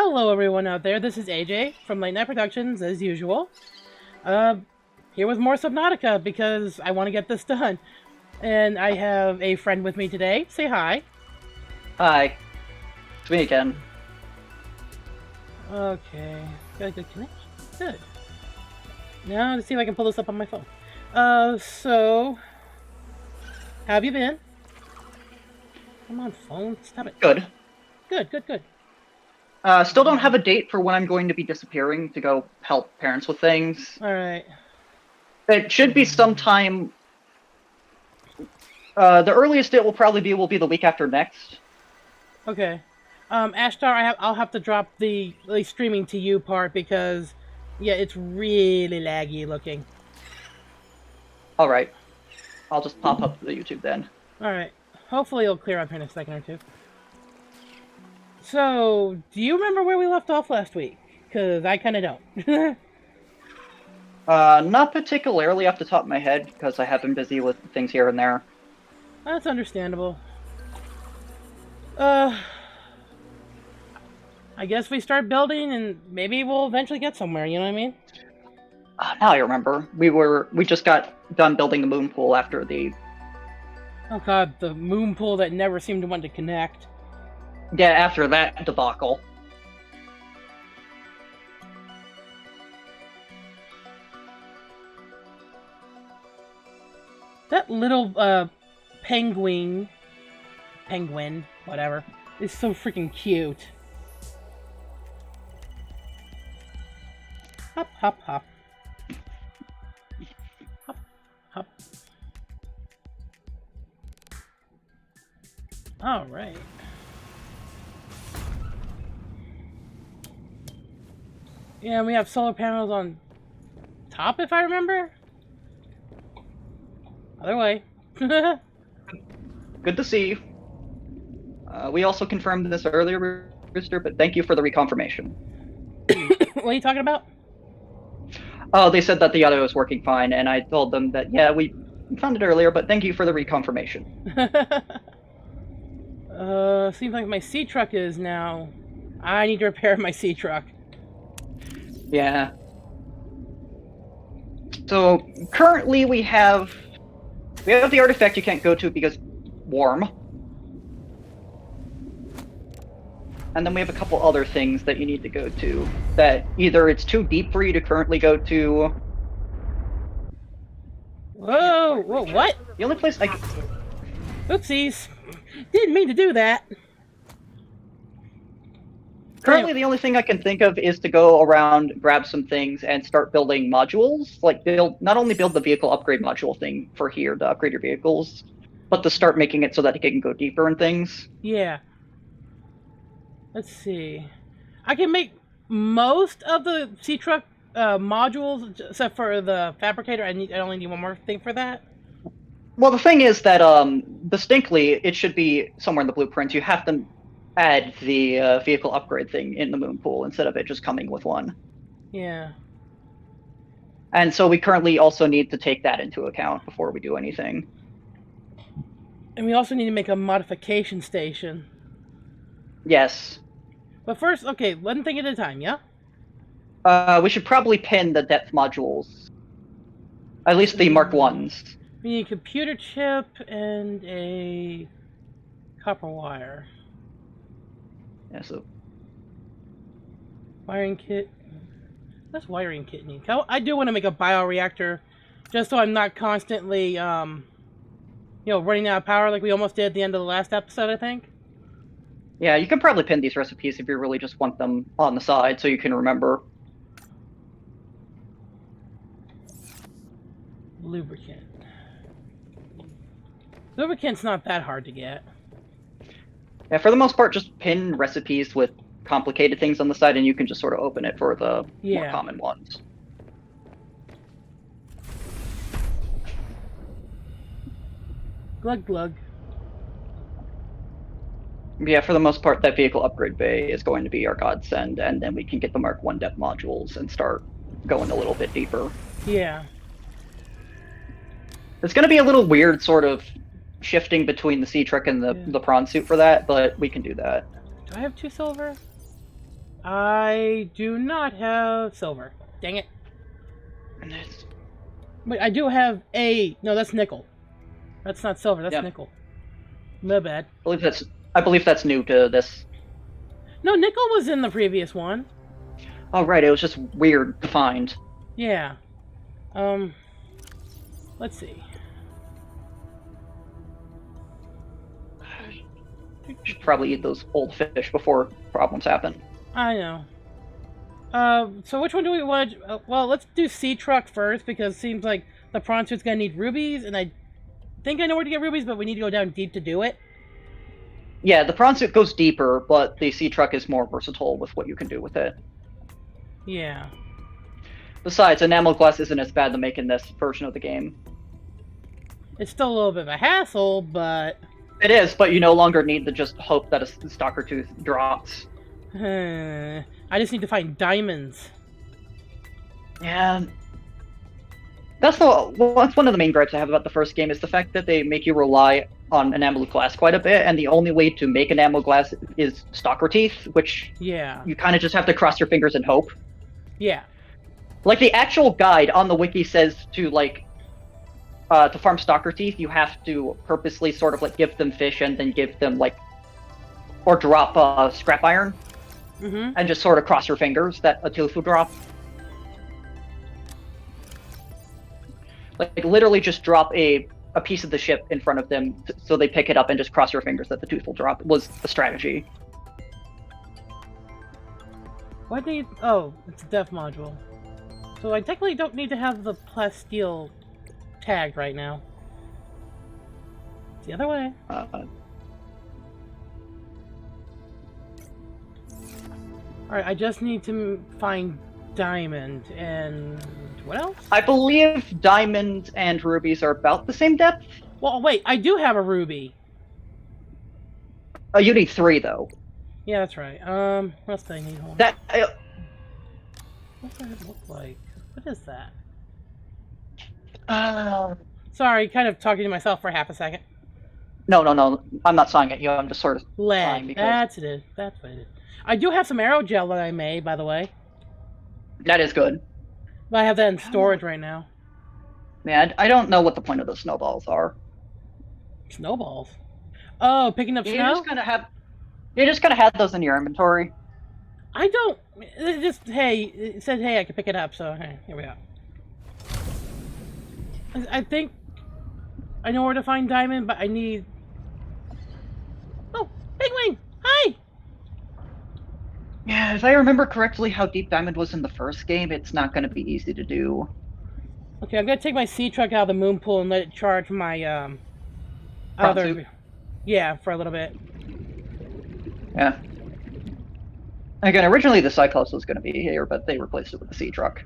Hello everyone out there, this is AJ from Late Night Productions, as usual. Here with more Subnautica, because I want to get this done. And I have a friend with me today. Say hi. Hi, it's me again. Okay, got a good connection? Good. Now, let's see if I can pull this up on my phone. So... How have you been? Come on, phone, stop it. Good. Good. Still don't have a date for when I'm going to be disappearing to go help parents with things. Alright. It should be sometime... the earliest it will probably be the week after next. Okay. Ashtar, I'll have to drop the streaming to you part because, yeah, it's really laggy looking. Alright. I'll just pop up the YouTube then. Alright. Hopefully it'll clear up here in a second or two. So, do you remember where we left off last week? Because I kind of don't. Not particularly off the top of my head, because I have been busy with things here and there. That's understandable. I guess we start building and maybe we'll eventually get somewhere, you know what I mean? Now I remember. We just got done building the moon pool after the... Oh god, the moon pool that never seemed to want to connect. Yeah, after that debacle. That little, penguin, whatever, is so freaking cute. Hop, hop, hop. Hop, hop. Alright. Yeah, we have solar panels on top, if I remember. Other way. Good to see you. We also confirmed this earlier, Rooster, but thank you for the reconfirmation. What are you talking about? Oh, they said that the audio was working fine, and I told them that, yeah, we found it earlier, but thank you for the reconfirmation. Seems like my sea truck is now. I need to repair my sea truck. Yeah. So, currently we have the artifact you can't go to because warm. And then we have a couple other things that you need to go to that either it's too deep for you to currently go to. Whoa, what? The only place I can... Oopsies. Didn't mean to do that. Currently, the only thing I can think of is to go around, grab some things, and start building modules. Like, not only build the vehicle upgrade module thing for here to upgrade your vehicles, but to start making it so that it can go deeper and things. Yeah. Let's see. I can make most of the sea truck modules, except for the fabricator. I only need one more thing for that. Well, the thing is that, distinctly, it should be somewhere in the blueprint. You have to add the vehicle upgrade thing in the moon pool instead of it just coming with one. Yeah. And so we currently also need to take that into account before we do anything. And we also need to make a modification station. Yes. But first, okay, one thing at a time, yeah? We should probably pin the depth modules. At least the Mark 1s. We need a computer chip and a copper wire. Yeah, so... Wiring kit. What's wiring kit need? I do want to make a bioreactor, just so I'm not constantly, running out of power like we almost did at the end of the last episode, I think. Yeah, you can probably pin these recipes if you really just want them on the side so you can remember. Lubricant. Lubricant's not that hard to get. Yeah, for the most part, just pin recipes with complicated things on the side, and you can just sort of open it for the more common ones. Glug glug. Yeah, for the most part, that vehicle upgrade bay is going to be our godsend, and then we can get the Mark 1 depth modules and start going a little bit deeper. Yeah. It's going to be a little weird, sort of shifting between the sea truck and the prawn suit for that, but we can do that. Do I have 2 silver? I do not have silver. Dang it. Wait, I do have a... No, that's nickel. That's not silver, that's nickel. My bad. I believe that's new to this. No, nickel was in the previous one. Oh, right, it was just weird to find. Yeah. Let's see. Should probably eat those old fish before problems happen. I know. So which one do we want? Well, let's do sea truck first because it seems like the prawn suit's gonna need rubies, and I think I know where to get rubies, but we need to go down deep to do it. Yeah, the prawn suit goes deeper, but the sea truck is more versatile with what you can do with it. Yeah. Besides, enamel glass isn't as bad to make in this version of the game. It's still a little bit of a hassle, but... It is, but you no longer need to just hope that a stalker tooth drops. I just need to find diamonds. Yeah. That's one of the main gripes I have about the first game is the fact that they make you rely on enamel glass quite a bit, and the only way to make enamel glass is stalker teeth, which you kind of just have to cross your fingers and hope. Yeah. Like, the actual guide on the wiki says to, like, to farm stalker teeth, you have to purposely sort of, like, give them fish and then give them, like, or drop scrap iron, and just sort of cross your fingers that a tooth will drop. Like, literally just drop a piece of the ship in front of them so they pick it up and just cross your fingers that the tooth will drop was the strategy. What need... Oh, it's a def module. So I technically don't need to have the plasteel tagged right now. It's the other way. Alright, I just need to find diamond and... what else? I believe diamond and rubies are about the same depth. Well, wait, I do have a ruby. You need 3, though. Yeah, that's right. What else do I need? Hold on. That... What does it look like? What is that? Uh... Sorry, kind of talking to myself for half a second. No. I'm not sighing at you. I'm just sort of lead. because... That's it. That's what it is. I do have some arrow gel that I made, by the way. That is good. But I have that in storage right now. Yeah, I don't know what the point of those snowballs are. Snowballs? Oh, picking up snow? You're just gonna have those in your inventory. I don't... It just, hey, it said, hey, I can pick it up, so, hey, here we go. I think I know where to find diamond, but I need... Oh, Bigwing! Hi! Yeah, if I remember correctly how deep diamond was in the first game, it's not going to be easy to do. Okay, I'm going to take my sea truck out of the moon pool and let it charge my, other... Suit. Yeah, for a little bit. Yeah. Again, originally the Cyclops was going to be here, but they replaced it with the sea truck.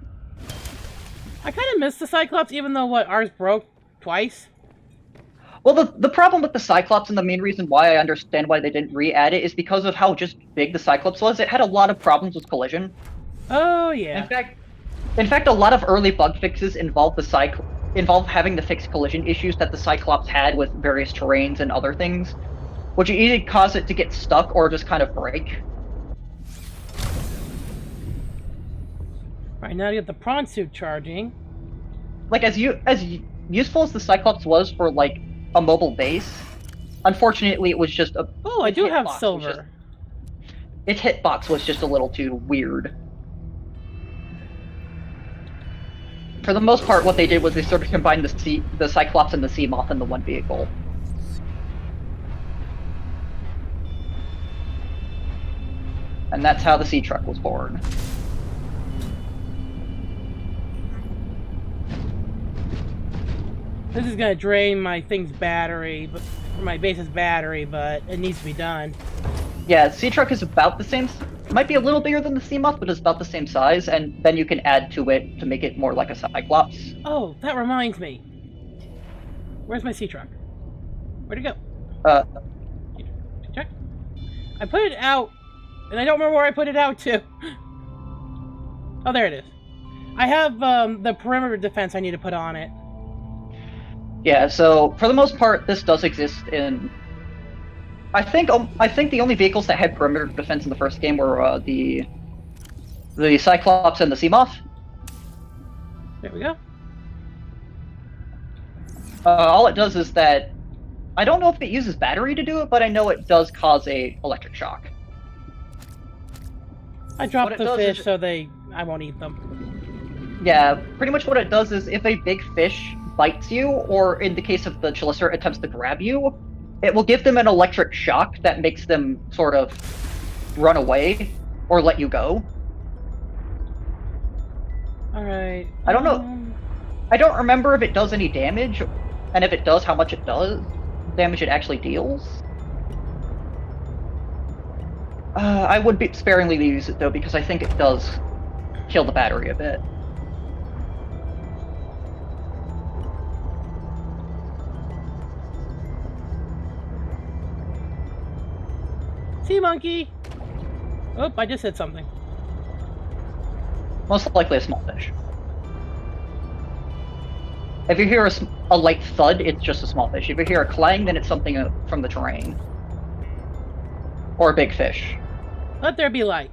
I kind of missed the Cyclops, even though, ours broke twice. Well, the problem with the Cyclops, and the main reason why I understand why they didn't re-add it, is because of how just big the Cyclops was. It had a lot of problems with collision. Oh, yeah. In fact, a lot of early bug fixes involved having to fix collision issues that the Cyclops had with various terrains and other things, which would either cause it to get stuck or just kind of break. Right, now you have the prawn suit charging. Like, as useful as the Cyclops was for, like, a mobile base, unfortunately it was just a... Oh, I do have silver. Its hitbox was just a little too weird. For the most part, what they did was they sort of combined the Cyclops and the Sea Moth into one vehicle. And that's how the Sea Truck was born. This is gonna drain my thing's battery, my base's battery, but it needs to be done. Yeah, Sea Truck is about the same. Might be a little bigger than the Sea Moth, but it's about the same size, and then you can add to it to make it more like a Cyclops. Oh, that reminds me. Where's my Sea Truck? Where'd it go? Check. I put it out, and I don't remember where I put it out to. Oh, there it is. I have the perimeter defense I need to put on it. Yeah, so for the most part, this does exist in... I think the only vehicles that had perimeter defense in the first game were the The Cyclops and the Seamoth. There we go. All it does is that I don't know if it uses battery to do it, but I know it does cause a electric shock. I dropped the fish so I won't eat them. Yeah, pretty much what it does is if a big fish bites you, or in the case of the Chalicer, attempts to grab you, it will give them an electric shock that makes them sort of run away or let you go. Alright. I don't know. I don't remember if it does any damage, and if it does, how much it does. Damage it actually deals. I would sparingly use it though, because I think it does kill the battery a bit. Sea monkey! Oh, I just said something. Most likely a small fish. If you hear a light thud, it's just a small fish. If you hear a clang, then it's something from the terrain. Or a big fish. Let there be light.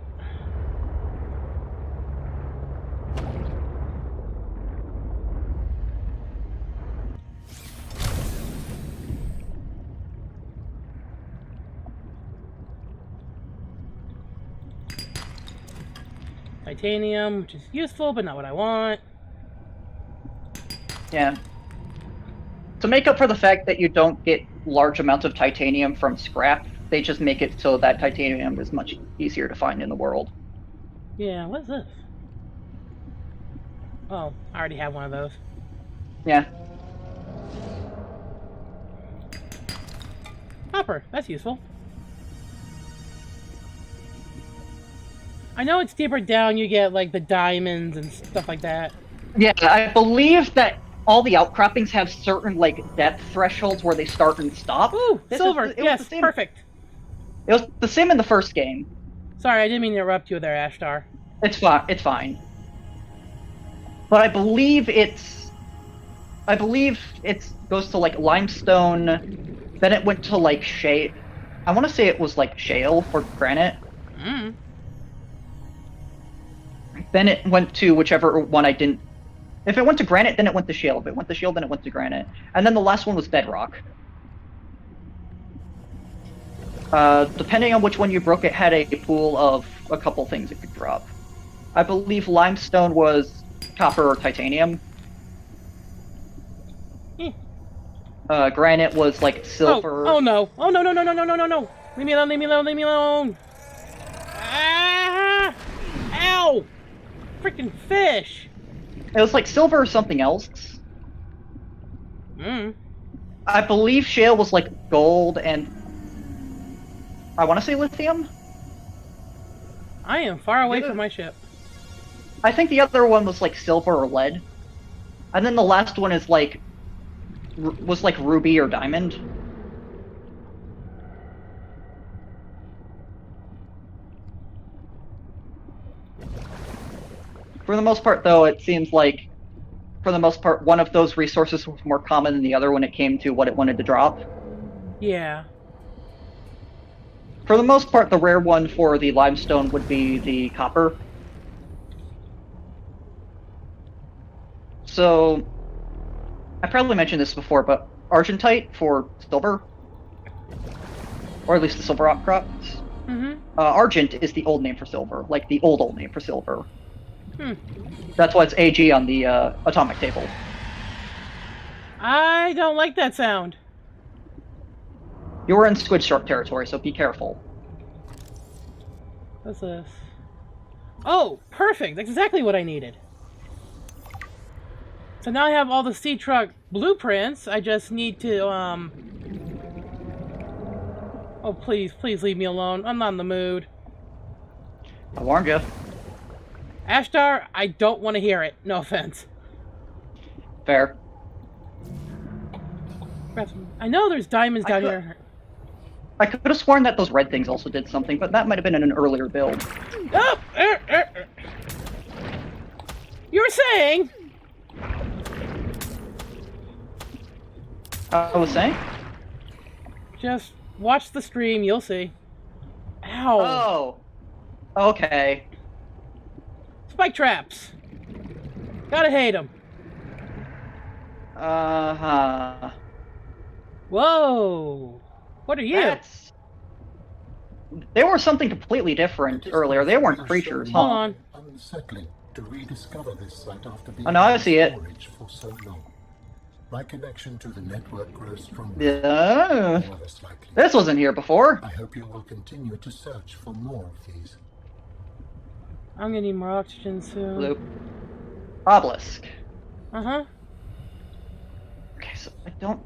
Titanium, which is useful, but not what I want. Yeah. To make up for the fact that you don't get large amounts of titanium from scrap, they just make it so that titanium is much easier to find in the world. Yeah, what's this? Oh, I already have one of those. Yeah. Copper, that's useful. I know it's deeper down you get like the diamonds and stuff like that. Yeah, I believe that all the outcroppings have certain like depth thresholds where they start and stop. Ooh, silver. Yes, perfect. It was the same in the first game. Sorry, I didn't mean to interrupt you there, Ashtar. It's fine. It's fine. But I believe it goes to like limestone. Then it went to like shale. I want to say it was like shale or granite. Mm. Then it went to whichever one I didn't. If it went to granite, then it went to shale. If it went to shale, then it went to granite. And then the last one was bedrock. Depending on which one you broke, it had a pool of a couple things it could drop. I believe limestone was copper or titanium. Granite was like silver. Oh no! Oh no! No! No! No! No! No! No! No! Leave me alone! Leave me alone! Leave me alone! Ah! Ow! Freaking fish! It was like silver or something else. Hmm. I believe shale was like gold and I want to say lithium. I am far away from my ship. I think the other one was like silver or lead, and then the last one is like was like ruby or diamond. For the most part, though, it seems like, for the most part, one of those resources was more common than the other when it came to what it wanted to drop. Yeah. For the most part, the rare one for the limestone would be the copper. So, I probably mentioned this before, but argentite for silver, or at least the silver outcrops. Mm-hmm. Argent is the old name for silver, like the old name for silver. Hmm. That's why it's AG on the atomic table. I don't like that sound. You're in squid shark territory, so be careful. What's this? Oh, perfect! That's exactly what I needed. So now I have all the sea truck blueprints. I just need to, Oh, please, please leave me alone. I'm not in the mood. I warned you. Ashtar, I don't want to hear it. No offense. Fair. I know there's diamonds down here. I could have sworn that those red things also did something, but that might have been in an earlier build. Oh! You were saying? I was saying? Just watch the stream, you'll see. Ow. Oh. Okay. Spike traps. Gotta hate them. Uh-huh. Whoa. What are you? They were something completely different earlier. They weren't creatures, huh? Hold on. Unsettling to rediscover this site after being Oh, no, I see it. storage for so long. My connection to the network grows stronger. Yeah. More less likely. This wasn't here before. I hope you will continue to search for more of these. I'm gonna need more oxygen soon. Blue. Obelisk. Uh-huh. Okay, so I don't...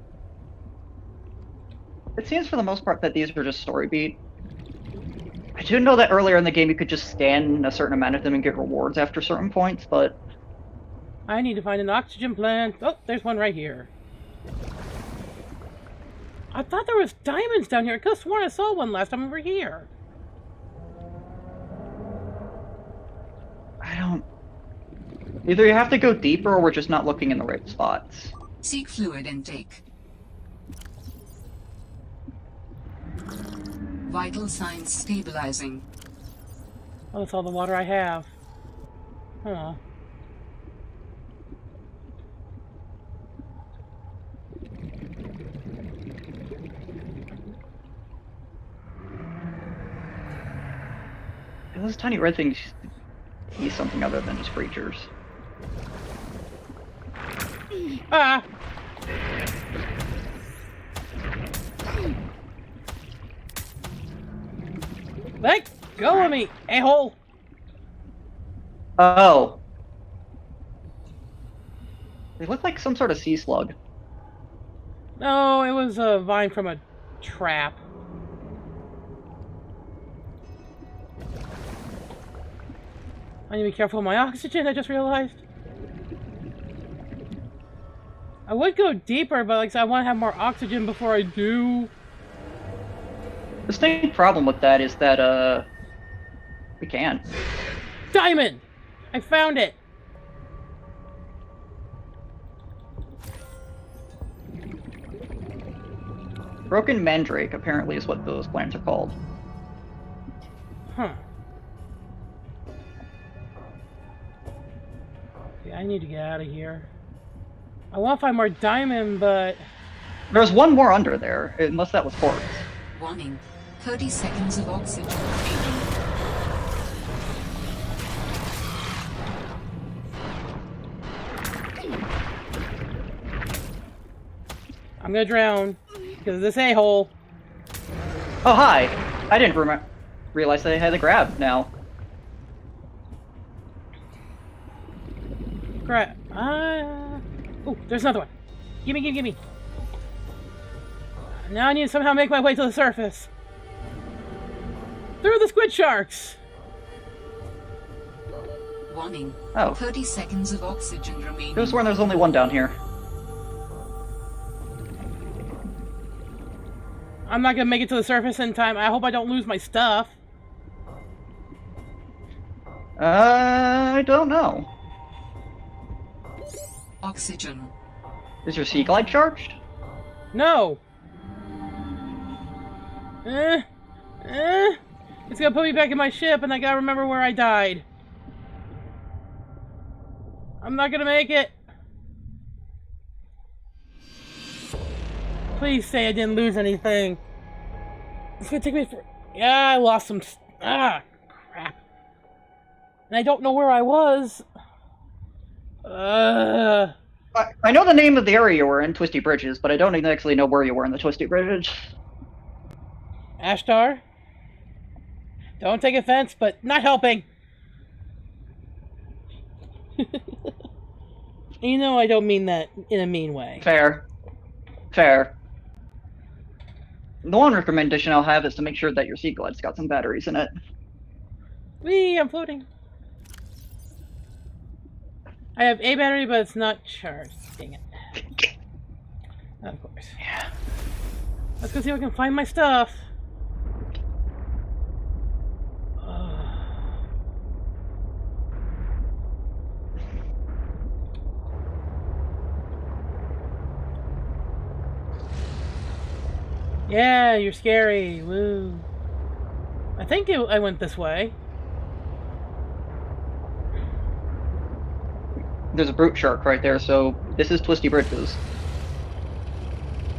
It seems for the most part that these are just story beat. I do know that earlier in the game you could just scan a certain amount of them and get rewards after certain points, but... I need to find an oxygen plant. Oh, there's one right here. I thought there was diamonds down here. I could have sworn I saw one last time we were here. I don't... Either you have to go deeper or we're just not looking in the right spots. Seek fluid intake. Vital signs stabilizing. Oh, that's all the water I have. Huh. Those tiny red things need something other than just creatures. Ah! Let go of me, a-hole! Oh. They look like some sort of sea slug. No, it was a vine from a trap. I need to be careful of my oxygen, I just realized. I would go deeper, but like I said, I want to have more oxygen before I do. The distinct problem with that is that, we can't. Diamond! I found it! Broken mandrake, apparently, is what those plants are called. Huh. Yeah, I need to get out of here. I want to find more diamond, but... There's one more under there, unless that was quartz. Warning. 30 seconds of oxygen remaining. I'm gonna drown because of this a-hole. Oh, hi! I didn't realize they had a grab now. Crap. Oh, there's another one. Gimme, gimme, gimme. Now I need to somehow make my way to the surface. Through the squid sharks! Warning. Oh. 30 seconds of oxygen remaining. I could have sworn there's only one down here. I'm not gonna make it to the surface in time. I hope I don't lose my stuff. I don't know. Oxygen. Is your sea glide charged? No! It's gonna put me back in my ship and I gotta remember where I died. I'm not gonna make it. Please say I didn't lose anything. It's gonna take me for... Yeah, I lost some... Ah, crap. And I don't know where I was. I know the name of the area you were in, Twisty Bridges, but I don't actually know where you were in the Twisty Bridges. Ashtar? Don't take offense, but not helping. You know I don't mean that in a mean way. Fair. Fair. The one recommendation I'll have is to make sure that your sea glide's got some batteries in it. Whee, I'm floating. I have a battery, but it's not charged. Dang it. Of course. Yeah. Let's go see if I can find my stuff. Yeah, you're scary. Woo. I think I went this way. There's a brute shark right there, so this is Twisty Bridges.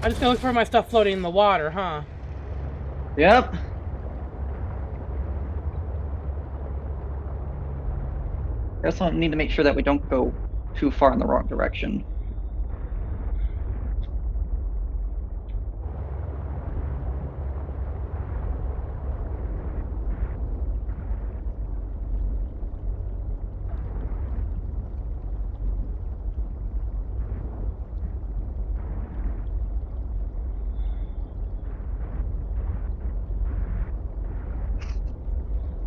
I just gotta look for my stuff floating in the water, huh? Yep. I also need to make sure that we don't go too far in the wrong direction.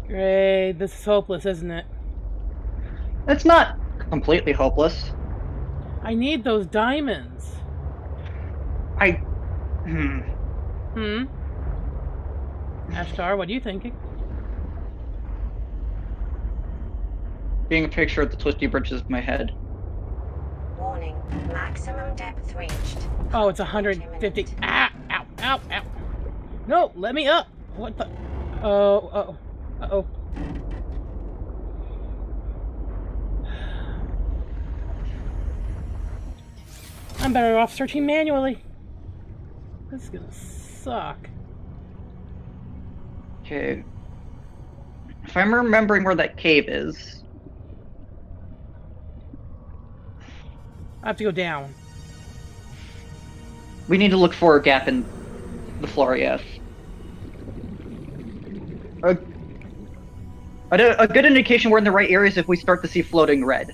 Great, this is hopeless, isn't it? It's not completely hopeless. I need those diamonds. Hmm. Ashtar, what are you thinking? Being a picture of the Twisty Bridges in my head. Warning, maximum depth reached. Oh, it's 150. Ah, ow, ow, ow. No, let me up. What the? Oh, uh-oh. Uh-oh. I'm better off searching manually. This is gonna suck. Okay. If I'm remembering where that cave is. I have to go down. We need to look for a gap in the floor, yes. A good indication we're in the right area is if we start to see floating red.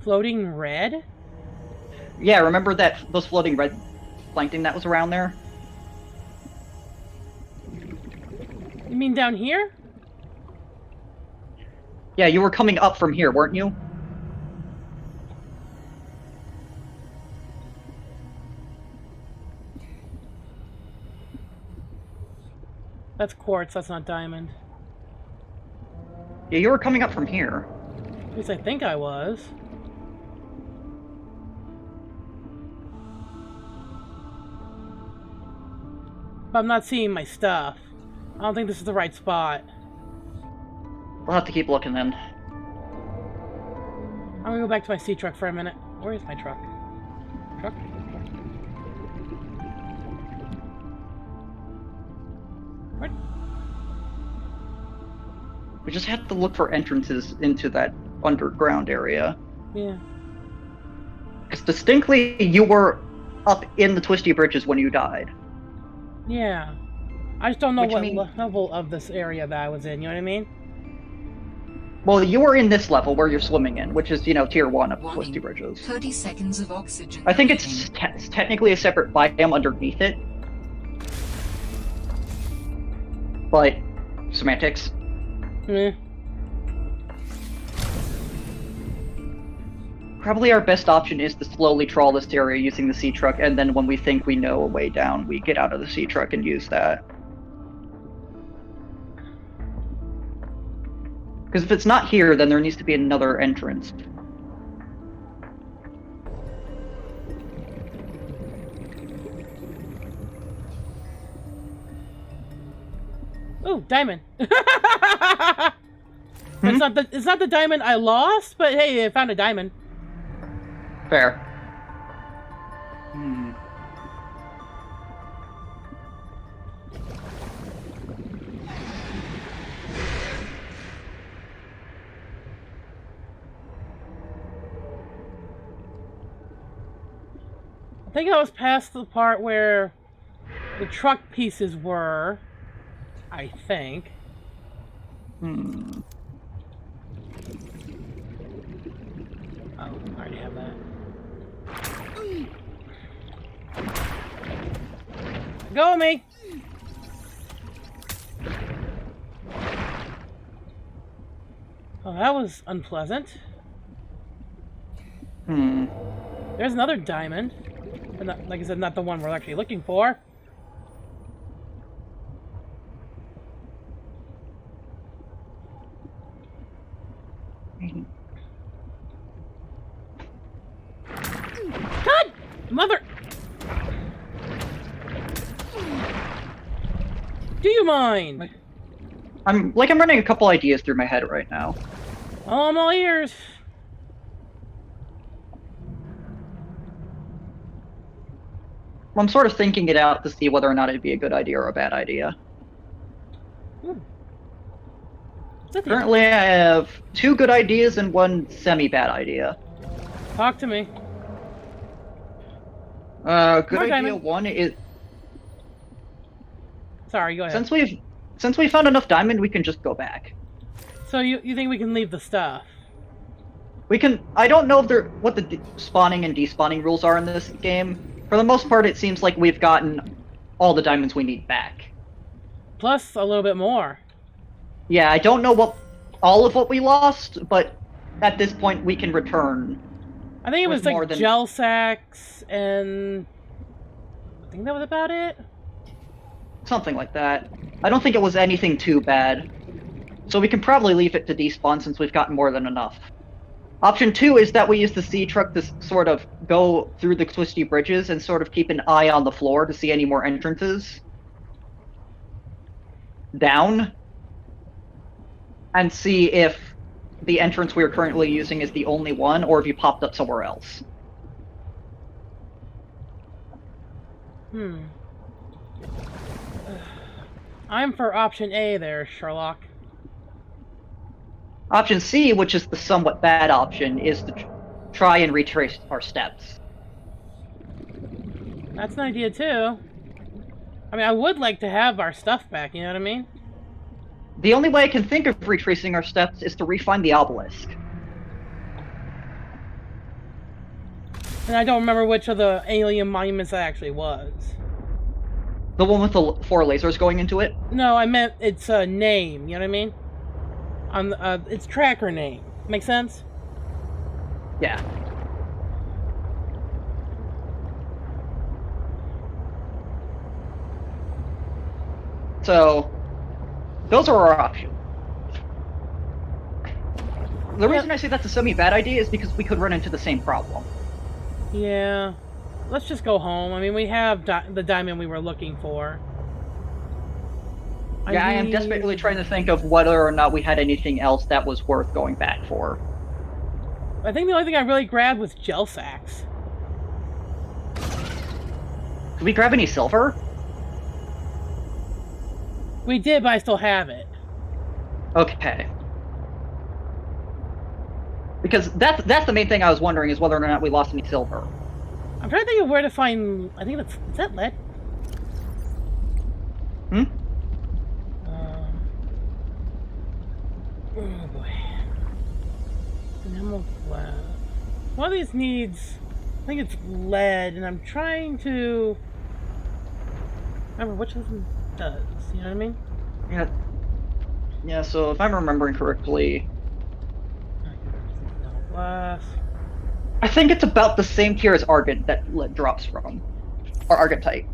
Floating red? Yeah, remember those floating red plankton that was around there? You mean down here? Yeah, you were coming up from here, weren't you? That's quartz, that's not diamond. Yeah, you were coming up from here. At least I think I was. But I'm not seeing my stuff. I don't think this is the right spot. We'll have to keep looking then. I'm gonna go back to my sea truck for a minute. Where is my truck? Truck? What? We just have to look for entrances into that underground area. Yeah. Because distinctly, you were up in the Twisty Bridges when you died. Yeah. I just don't know Which what mean- level of this area that I was in, you know what I mean? Well, you were in this level where you're swimming in, which is, tier 1 of the Twisty Warning, Bridges. 30 seconds of oxygen. I think it's remaining. technically a separate biome underneath it. But, semantics. Meh. Probably our best option is to slowly trawl this area using the sea truck, and then when we think we know a way down, we get out of the sea truck and use that. Because if it's not here, then there needs to be another entrance. Ooh, diamond. It's not the diamond I lost, but hey, I found a diamond. Fair. I think I was past the part where the truck pieces were. I think. Oh, I already have that. Go me! Oh, that was unpleasant. There's another diamond. But not, like I said, not the one we're actually looking for. God! Mother! Do you mind? I'm running a couple ideas through my head right now. Oh, I'm all ears. I'm sort of thinking it out to see whether or not it'd be a good idea or a bad idea. Currently, I have 2 good ideas and 1 semi-bad idea. Talk to me. Good More idea diamond. 1 is Sorry, go ahead. since we found enough diamond, we can just go back. So you think we can leave the stuff? We can. I don't know if what the spawning and despawning rules are in this game. For the most part, it seems like we've gotten all the diamonds we need back. Plus a little bit more. Yeah, I don't know all of what we lost, but at this point we can return. I think it was with more like than- gel sacks and I think that was about it. Something like that. I don't think it was anything too bad. So we can probably leave it to despawn since we've gotten more than enough. Option 2 is that we use the sea truck to sort of go through the twisty bridges and sort of keep an eye on the floor to see any more entrances down. And see if the entrance we are currently using is the only one, or if you popped up somewhere else. I'm for option A there, Sherlock. Option C, which is the somewhat bad option, is to try and retrace our steps. That's an idea too. I mean, I would like to have our stuff back, you know what I mean? The only way I can think of retracing our steps is to refine the obelisk. And I don't remember which of the alien monuments that actually was. The one with the 4 lasers going into it? No, I meant its name, you know what I mean? On its tracker name. Make sense? Yeah. So, those are our options. The reason I say that's a semi-bad idea is because we could run into the same problem. Yeah. Let's just go home. I mean, we have the diamond we were looking for. I am desperately trying to think of whether or not we had anything else that was worth going back for. I think the only thing I really grabbed was gel sacks. Did we grab any silver? We did, but I still have it. Okay. Because that's the main thing I was wondering, is whether or not we lost any silver. I'm trying to think of where to find... I think that's... Is that lead? Hmm? Oh boy. Enamel glass. One of these needs... I think it's lead, and I'm trying to... remember which of them does. You know what I mean? Yeah. Yeah, so if I'm remembering correctly... Enamel glass. I think it's about the same tier as Argent that lead drops from. Or Argentite.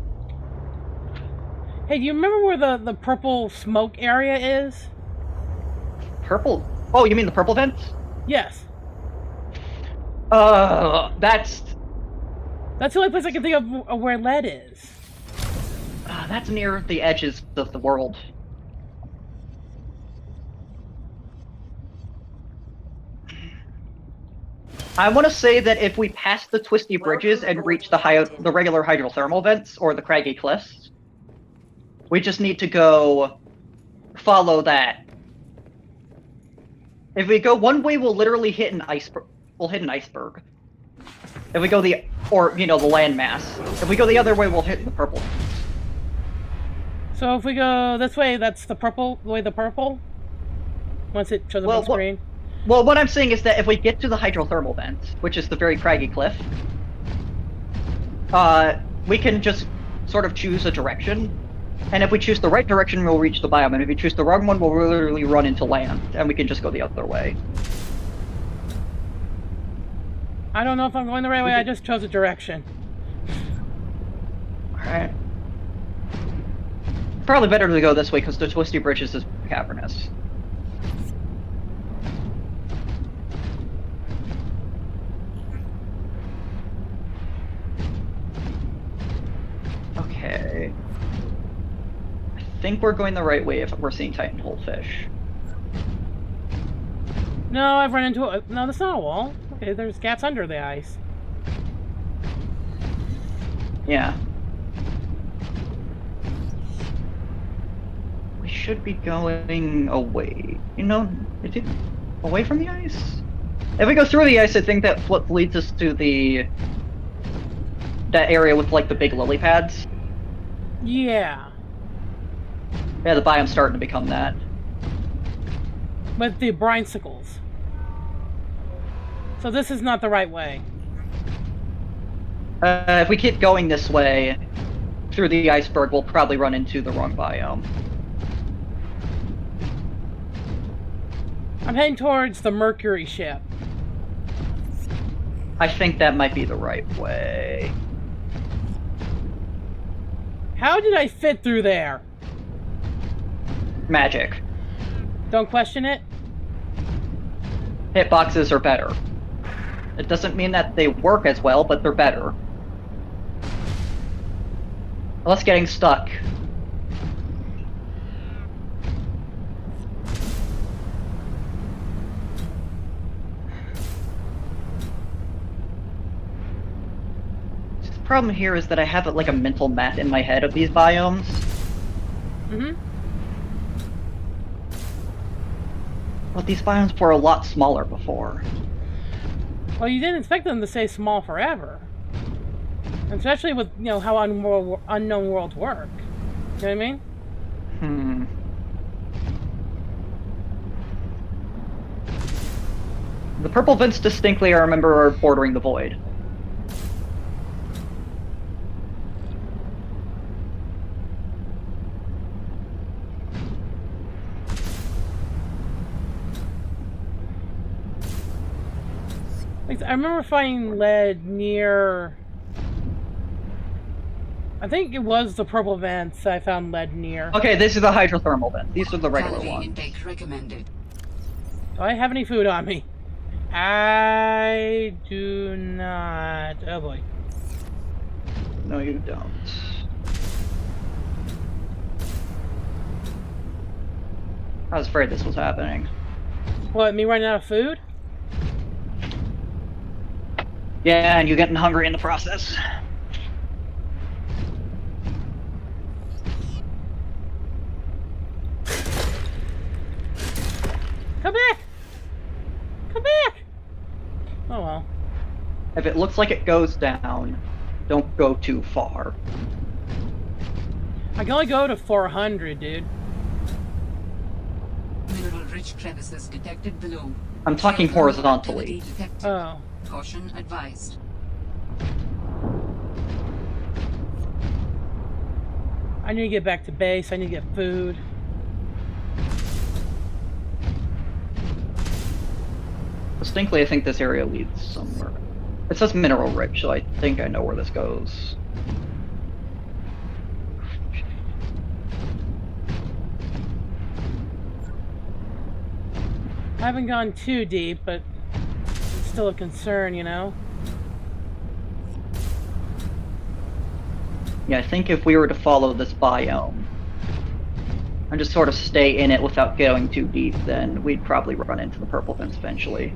Hey, do you remember where the purple smoke area is? Purple? Oh, you mean the purple vents? Yes. That's That's the only place I can think of where lead is. that's near the edges of the world. I want to say that if we pass the twisty bridges and reach the regular hydrothermal vents or the craggy cliffs, we just need to go follow that. If we go one way, we'll literally hit an iceberg. We'll hit an iceberg. If we go the landmass. If we go the other way, we'll hit the purple. So if we go this way, that's the purple, the way the purple? Once it shows up on screen? Well, what I'm saying is that if we get to the hydrothermal vent, which is the very craggy cliff, we can just sort of choose a direction. And if we choose the right direction, we'll reach the biome. And if we choose the wrong one, we'll literally run into land. And we can just go the other way. I don't know if I'm going the right way, I just chose a direction. Alright. Probably better to go this way, because the twisty bridges is cavernous. Okay. I think we're going the right way if we're seeing Titan hole fish. No, I've run into a... No, that's not a wall. Okay, there's gaps under the ice. Yeah. We should be going away. You know, away from the ice? If we go through the ice, I think that what leads us to that area with like the big lily pads. Yeah. Yeah, the biome's starting to become that. With the brinesicles. So this is not the right way. If we keep going this way through the iceberg, we'll probably run into the wrong biome. I'm heading towards the Mercury ship. I think that might be the right way. How did I fit through there? Magic. Don't question it. Hitboxes are better. It doesn't mean that they work as well, but they're better. Unless getting stuck. The problem here is that I have like a mental map in my head of these biomes. Mm-hmm. But these biomes were a lot smaller before. Well, you didn't expect them to stay small forever. Especially with, you know, how unknown worlds work. You know what I mean? The purple vents distinctly, I remember, are bordering the void. Like, I remember finding lead near... I think it was the purple vents I found lead near. Okay, this is the hydrothermal vent. These are the regular Calorie ones. intake recommended. Do I have any food on me? I do not. Oh boy. No, you don't. I was afraid this was happening. What, me running out of food? Yeah, and you getting hungry in the process. Come back! Come back! Oh well. If it looks like it goes down, don't go too far. I can only go to 400, dude. Mineral-rich crevices detected below. I'm talking horizontally. Detected. Oh. Caution advised. I need to get back to base. I need to get food. Distinctly, I think this area leads somewhere. It says mineral rich, so I think I know where this goes. I haven't gone too deep, but it's still a concern, you know? Yeah, I think if we were to follow this biome and just sort of stay in it without going too deep, then we'd probably run into the purple vents eventually.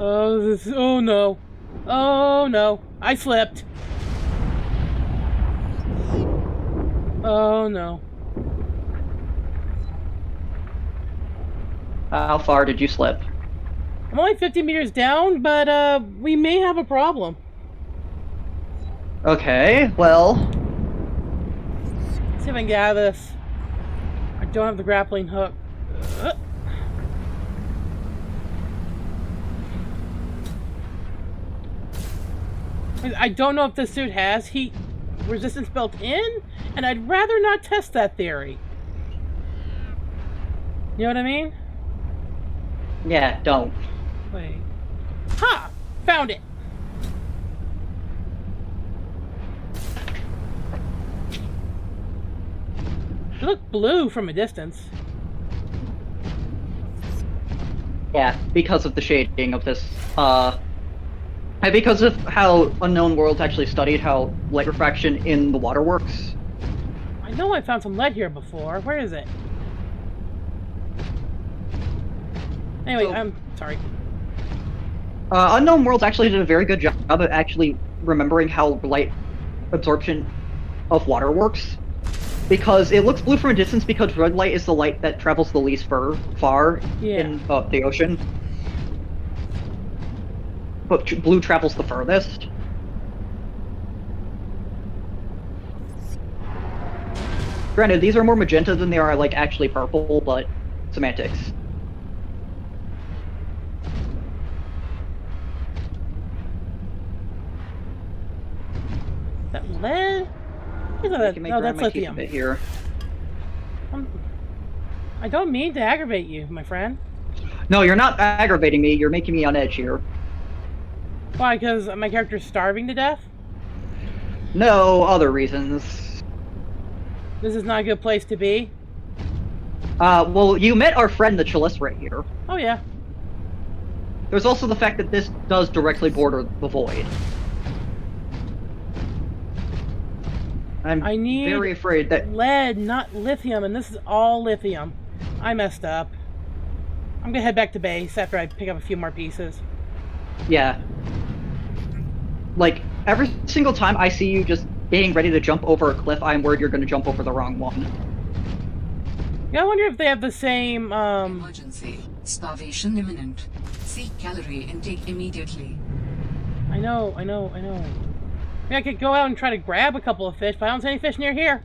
Oh no. Oh no. I slipped. Oh no. How far did you slip? I'm only 50 meters down, but we may have a problem. Okay, well... Let's see if I can get out of this. I don't have the grappling hook. I don't know if this suit has heat resistance built in, and I'd rather not test that theory. You know what I mean? Yeah, don't. Wait. Ha! Found it! It looked blue from a distance. Yeah, because of the shading of this, And because of how Unknown Worlds actually studied how light refraction in the water works. I know I found some lead here before. Where is it? Anyway, So- I'm sorry. Unknown Worlds actually did a very good job of actually remembering how light absorption of water works. Because it looks blue from a distance because red light is the light that travels the least far Yeah. in the ocean. But blue travels the furthest. Granted, these are more magenta than they are like actually purple, but semantics. That lead? Is I that, can make no, grind that's my teeth a lithium. bit here. I don't mean to aggravate you, my friend. No, you're not aggravating me. You're making me on edge here. Why? Because my character's starving to death? No, other reasons. This is not a good place to be. Well, you met our friend the Chalice right here. Oh yeah. There's also the fact that this does directly border the void. I'm I need very afraid that... lead, not lithium, and this is all lithium. I messed up. I'm gonna head back to base after I pick up a few more pieces. Yeah. Like, every single time I see you just being ready to jump over a cliff, I'm worried you're gonna jump over the wrong one. Yeah, I wonder if they have the same, Emergency. Starvation imminent. Seek calorie intake immediately. I know. Maybe I could go out and try to grab a couple of fish, but I don't see any fish near here.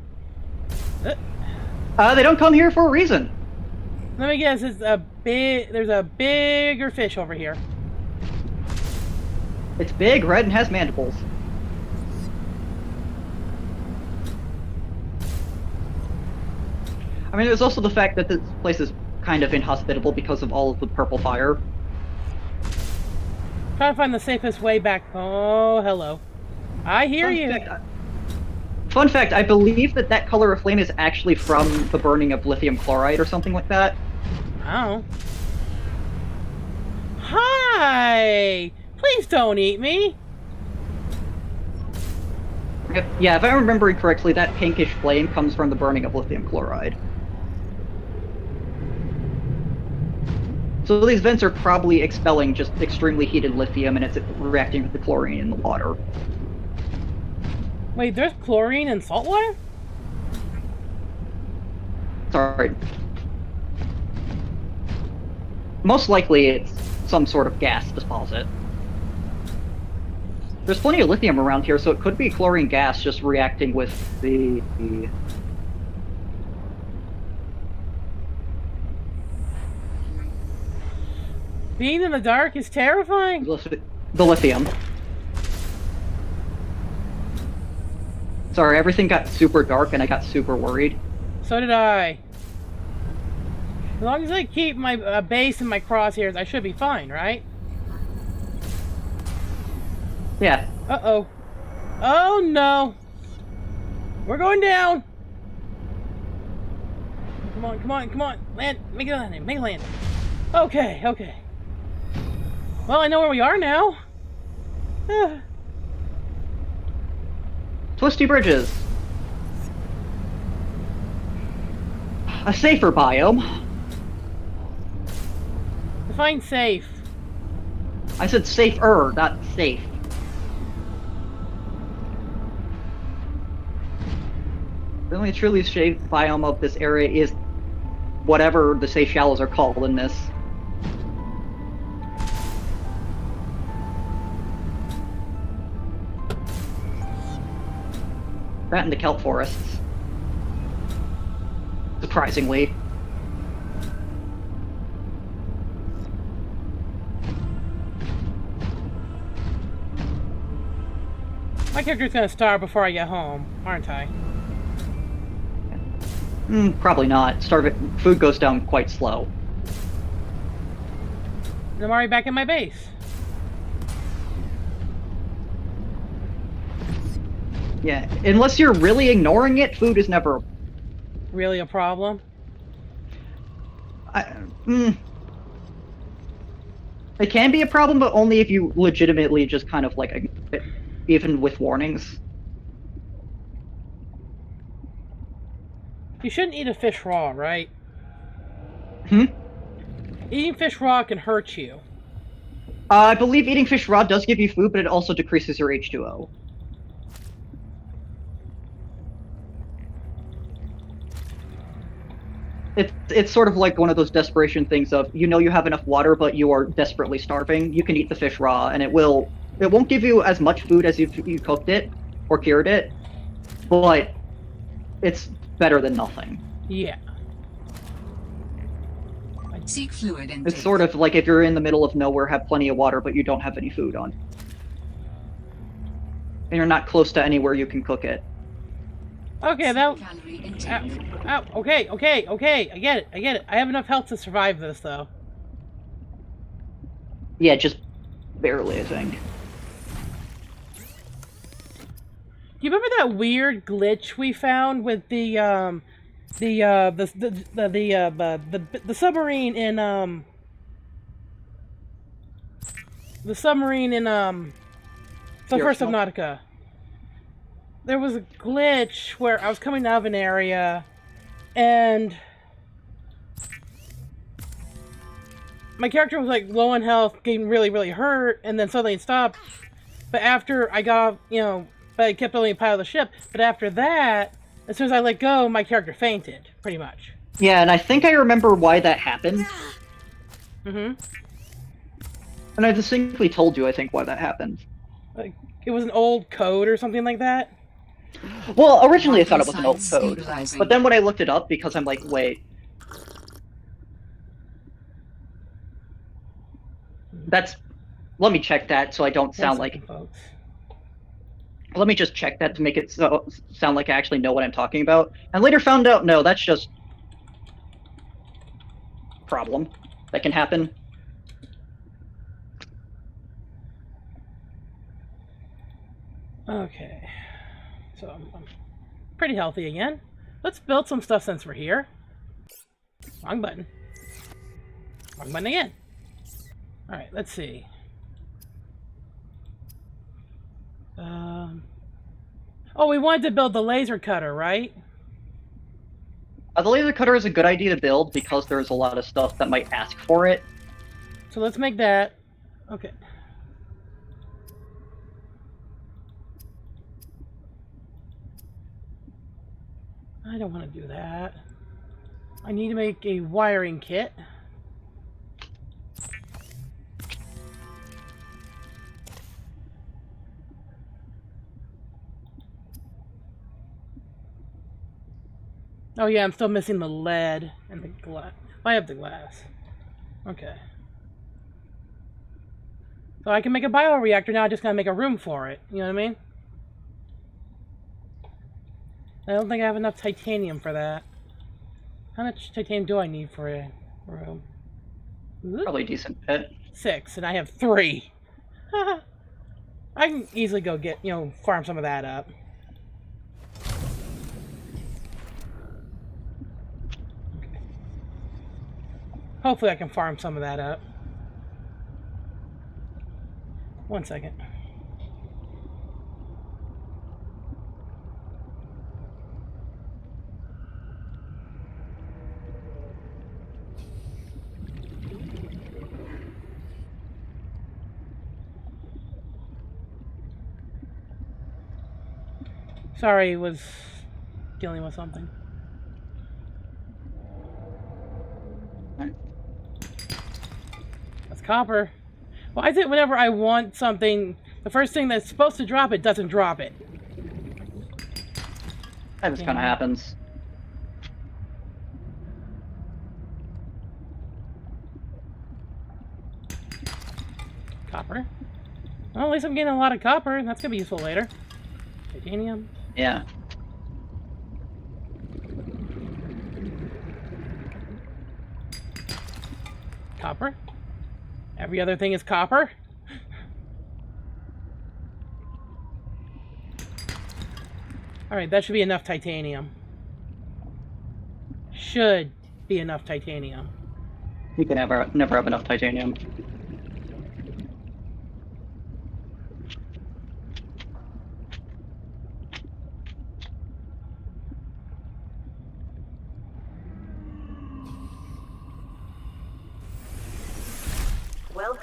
They don't come here for a reason. Let me guess, there's a bigger fish over here. It's big, red, and has mandibles. I mean, there's also the fact that this place is kind of inhospitable because of all of the purple fire. Trying to find the safest way back. Oh, hello. I hear you. Fun fact, I believe that color of flame is actually from the burning of lithium chloride or something like that. Oh. Hi! Please don't eat me. Yeah, if I'm remembering correctly, that pinkish flame comes from the burning of lithium chloride. So these vents are probably expelling just extremely heated lithium, and it's reacting with the chlorine in the water. Wait, there's chlorine in salt water? Sorry. Most likely it's some sort of gas deposit. There's plenty of lithium around here, so it could be chlorine gas just reacting with the Being in the dark is terrifying. the lithium. Sorry, everything got super dark and I got super worried. So did I. As long as I keep my base and my crosshairs, I should be fine, right? Yeah. Uh-oh. Oh, no. We're going down. Come on. Land. Make a landing. Okay. Well, I know where we are now. Twisty bridges. A safer biome. Define safe. I said safer, not safe. The only truly safe biome of this area is whatever the safe shallows are called in this. That and the kelp forests. Surprisingly. My character's gonna starve before I get home, aren't I? Probably not. Food goes down quite slow. I'm already back in my base. Yeah, unless you're really ignoring it, food is never... Really a problem? It can be a problem, but only if you legitimately just kind of like ignore it, even with warnings. You shouldn't eat a fish raw, right? Hmm? Eating fish raw can hurt you. I believe eating fish raw does give you food, but it also decreases your H2O. It's sort of like one of those desperation things of, you know, you have enough water, but you are desperately starving. You can eat the fish raw, and it won't give you as much food as if you cooked it or cured it, but it's better than nothing. Yeah. Seek fluid intake. It's sort of like if you're in the middle of nowhere, have plenty of water, but you don't have any food on. And you're not close to anywhere you can cook it. Okay, that... Calorie intake. Okay, I get it. I have enough health to survive this, though. Yeah, just barely, I think. You remember that weird glitch we found with the submarine in the submarine in the first Subnautica? There was a glitch where I was coming out of an area and my character was like low on health, getting really hurt, and then suddenly it stopped. But after I got, but I kept only a part of the ship. But after that, as soon as I let go, my character fainted, pretty much. Yeah, and I think I remember why that happened. Mm-hmm. And I distinctly told you, I think, why that happened. Like, it was an old code or something like that? Well, originally I thought it was an old Signs code. stabilizing. But then when I looked it up, because I'm like, wait. Let me check that so I don't sound like... Folks. Let me just check that to make it sound like I actually know what I'm talking about. And later found out, no, that's just... problem that can happen. Okay. So I'm pretty healthy again. Let's build some stuff since we're here. Wrong button. Wrong button again. Alright, let's see. Oh, we wanted to build the laser cutter, right? The laser cutter is a good idea to build because there's a lot of stuff that might ask for it. So let's make that. Okay. I don't want to do that. I need to make a wiring kit. Oh yeah, I'm still missing the lead and the glass. I have the glass. Okay. So I can make a bioreactor now, I just gotta make a room for it. You know what I mean? I don't think I have enough titanium for that. How much titanium do I need for a room? Ooh, Probably a decent bit. 6, and I have 3. I can easily go get, farm some of that up. Okay. Hopefully I can farm some of that up. 1 second. Sorry, was dealing with something. That's copper. Why is it whenever I want something, the first thing that's supposed to drop it doesn't drop it? That just kind of happens. Copper. Well, at least I'm getting a lot of copper. That's gonna be useful later. Titanium. Yeah. Copper. Every other thing is copper. Alright, that should be enough titanium. Should be enough titanium. You can never have enough titanium.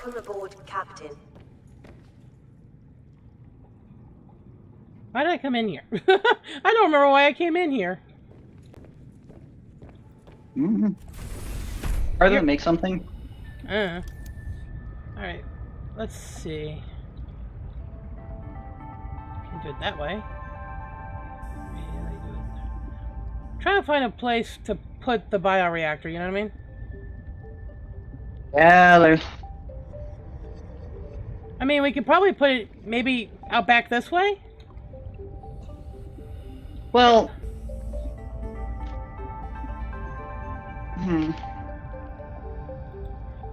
Welcome aboard, Captain. Why did I come in here? I don't remember why I came in here. Mm-hmm. Rather than make something. Alright. Let's see. Can do it that way. Really do it. Trying to find a place to put the bioreactor, you know what I mean? Yeah, there's. I mean, we could probably put it maybe out back this way? Well.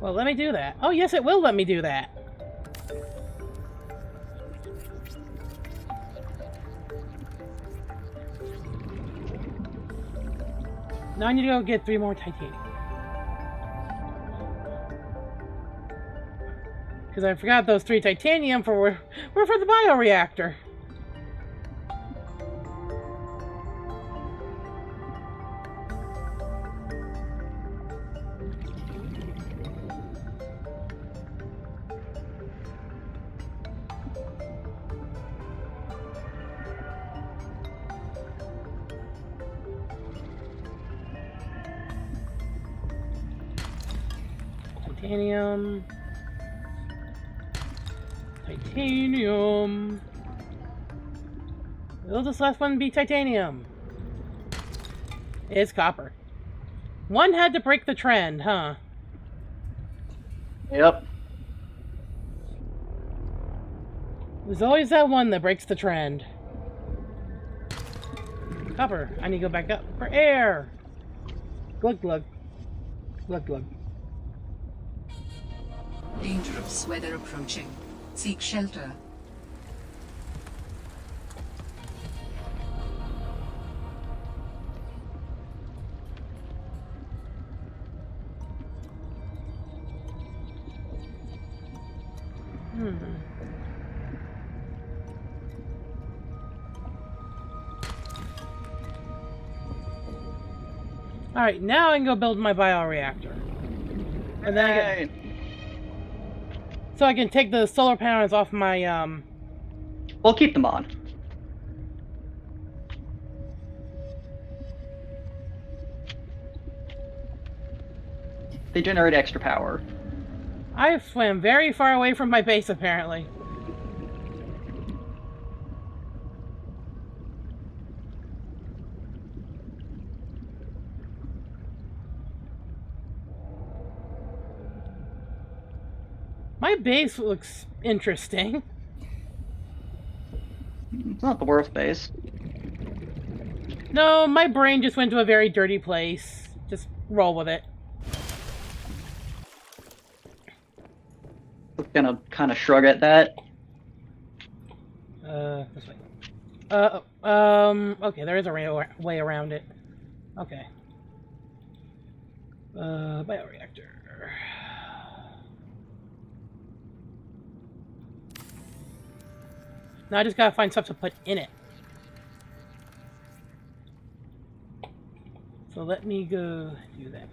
Well, let me do that. Oh, yes, it will let me do that. Now I need to go get 3 more titanium. Because I forgot those 3 titanium were for the bioreactor. Titanium. Titanium. Will this last one be titanium? It's copper. One had to break the trend, huh? Yep. There's always that one that breaks the trend. Copper. I need to go back up for air. Glug glug. Glug glug. Dangerous weather approaching. Seek shelter. Alright, now I can go build my bioreactor. And then Hey. so I can take the solar panels off my, We'll keep them on. They generate extra power. I swam very far away from my base, apparently. My base looks interesting. It's not the worst base. No, my brain just went to a very dirty place. Just roll with it. We're gonna kind of shrug at that. This way. Okay, there is a way around it. Okay. Bioreactor. Now I just gotta find stuff to put in it. So let me go do that.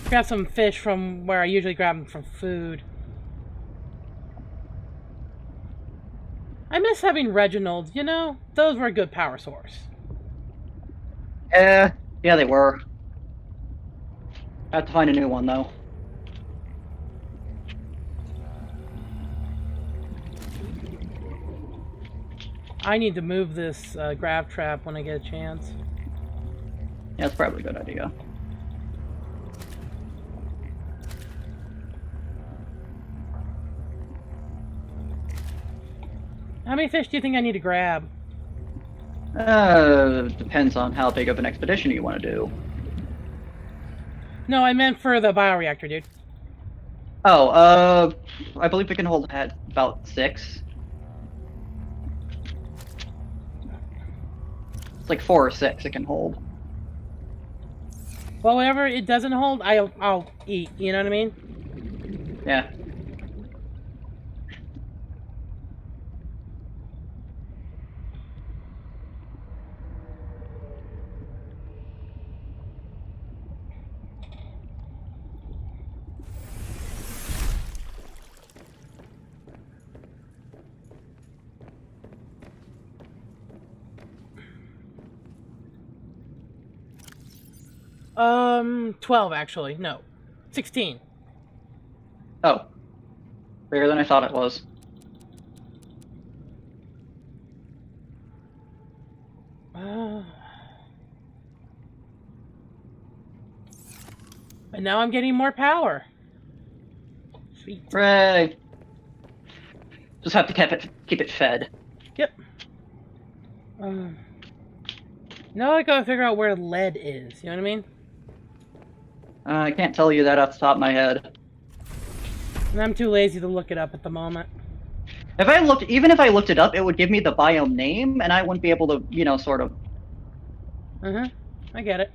Grab some fish from where I usually grab them from food. I miss having Reginald's, you know? Those were a good power source. Yeah, they were. I have to find a new one though. I need to move this grav trap when I get a chance. Yeah, that's probably a good idea. How many fish do you think I need to grab? Depends on how big of an expedition you want to do. No, I meant for the bioreactor, dude. Oh, I believe we can hold at about 6. It's like 4 or 6 it can hold. Well, whatever it doesn't hold, I'll eat. You know what I mean? Yeah. 12 actually. No. 16. Oh. Bigger than I thought it was. And now I'm getting more power. Sweet. Hooray! Just have to keep it fed. Yep. Now I gotta figure out where lead is. You know what I mean? I can't tell you that off the top of my head. And I'm too lazy to look it up at the moment. Even if I looked it up, it would give me the biome name, and I wouldn't be able to, you know, sort of. I get it.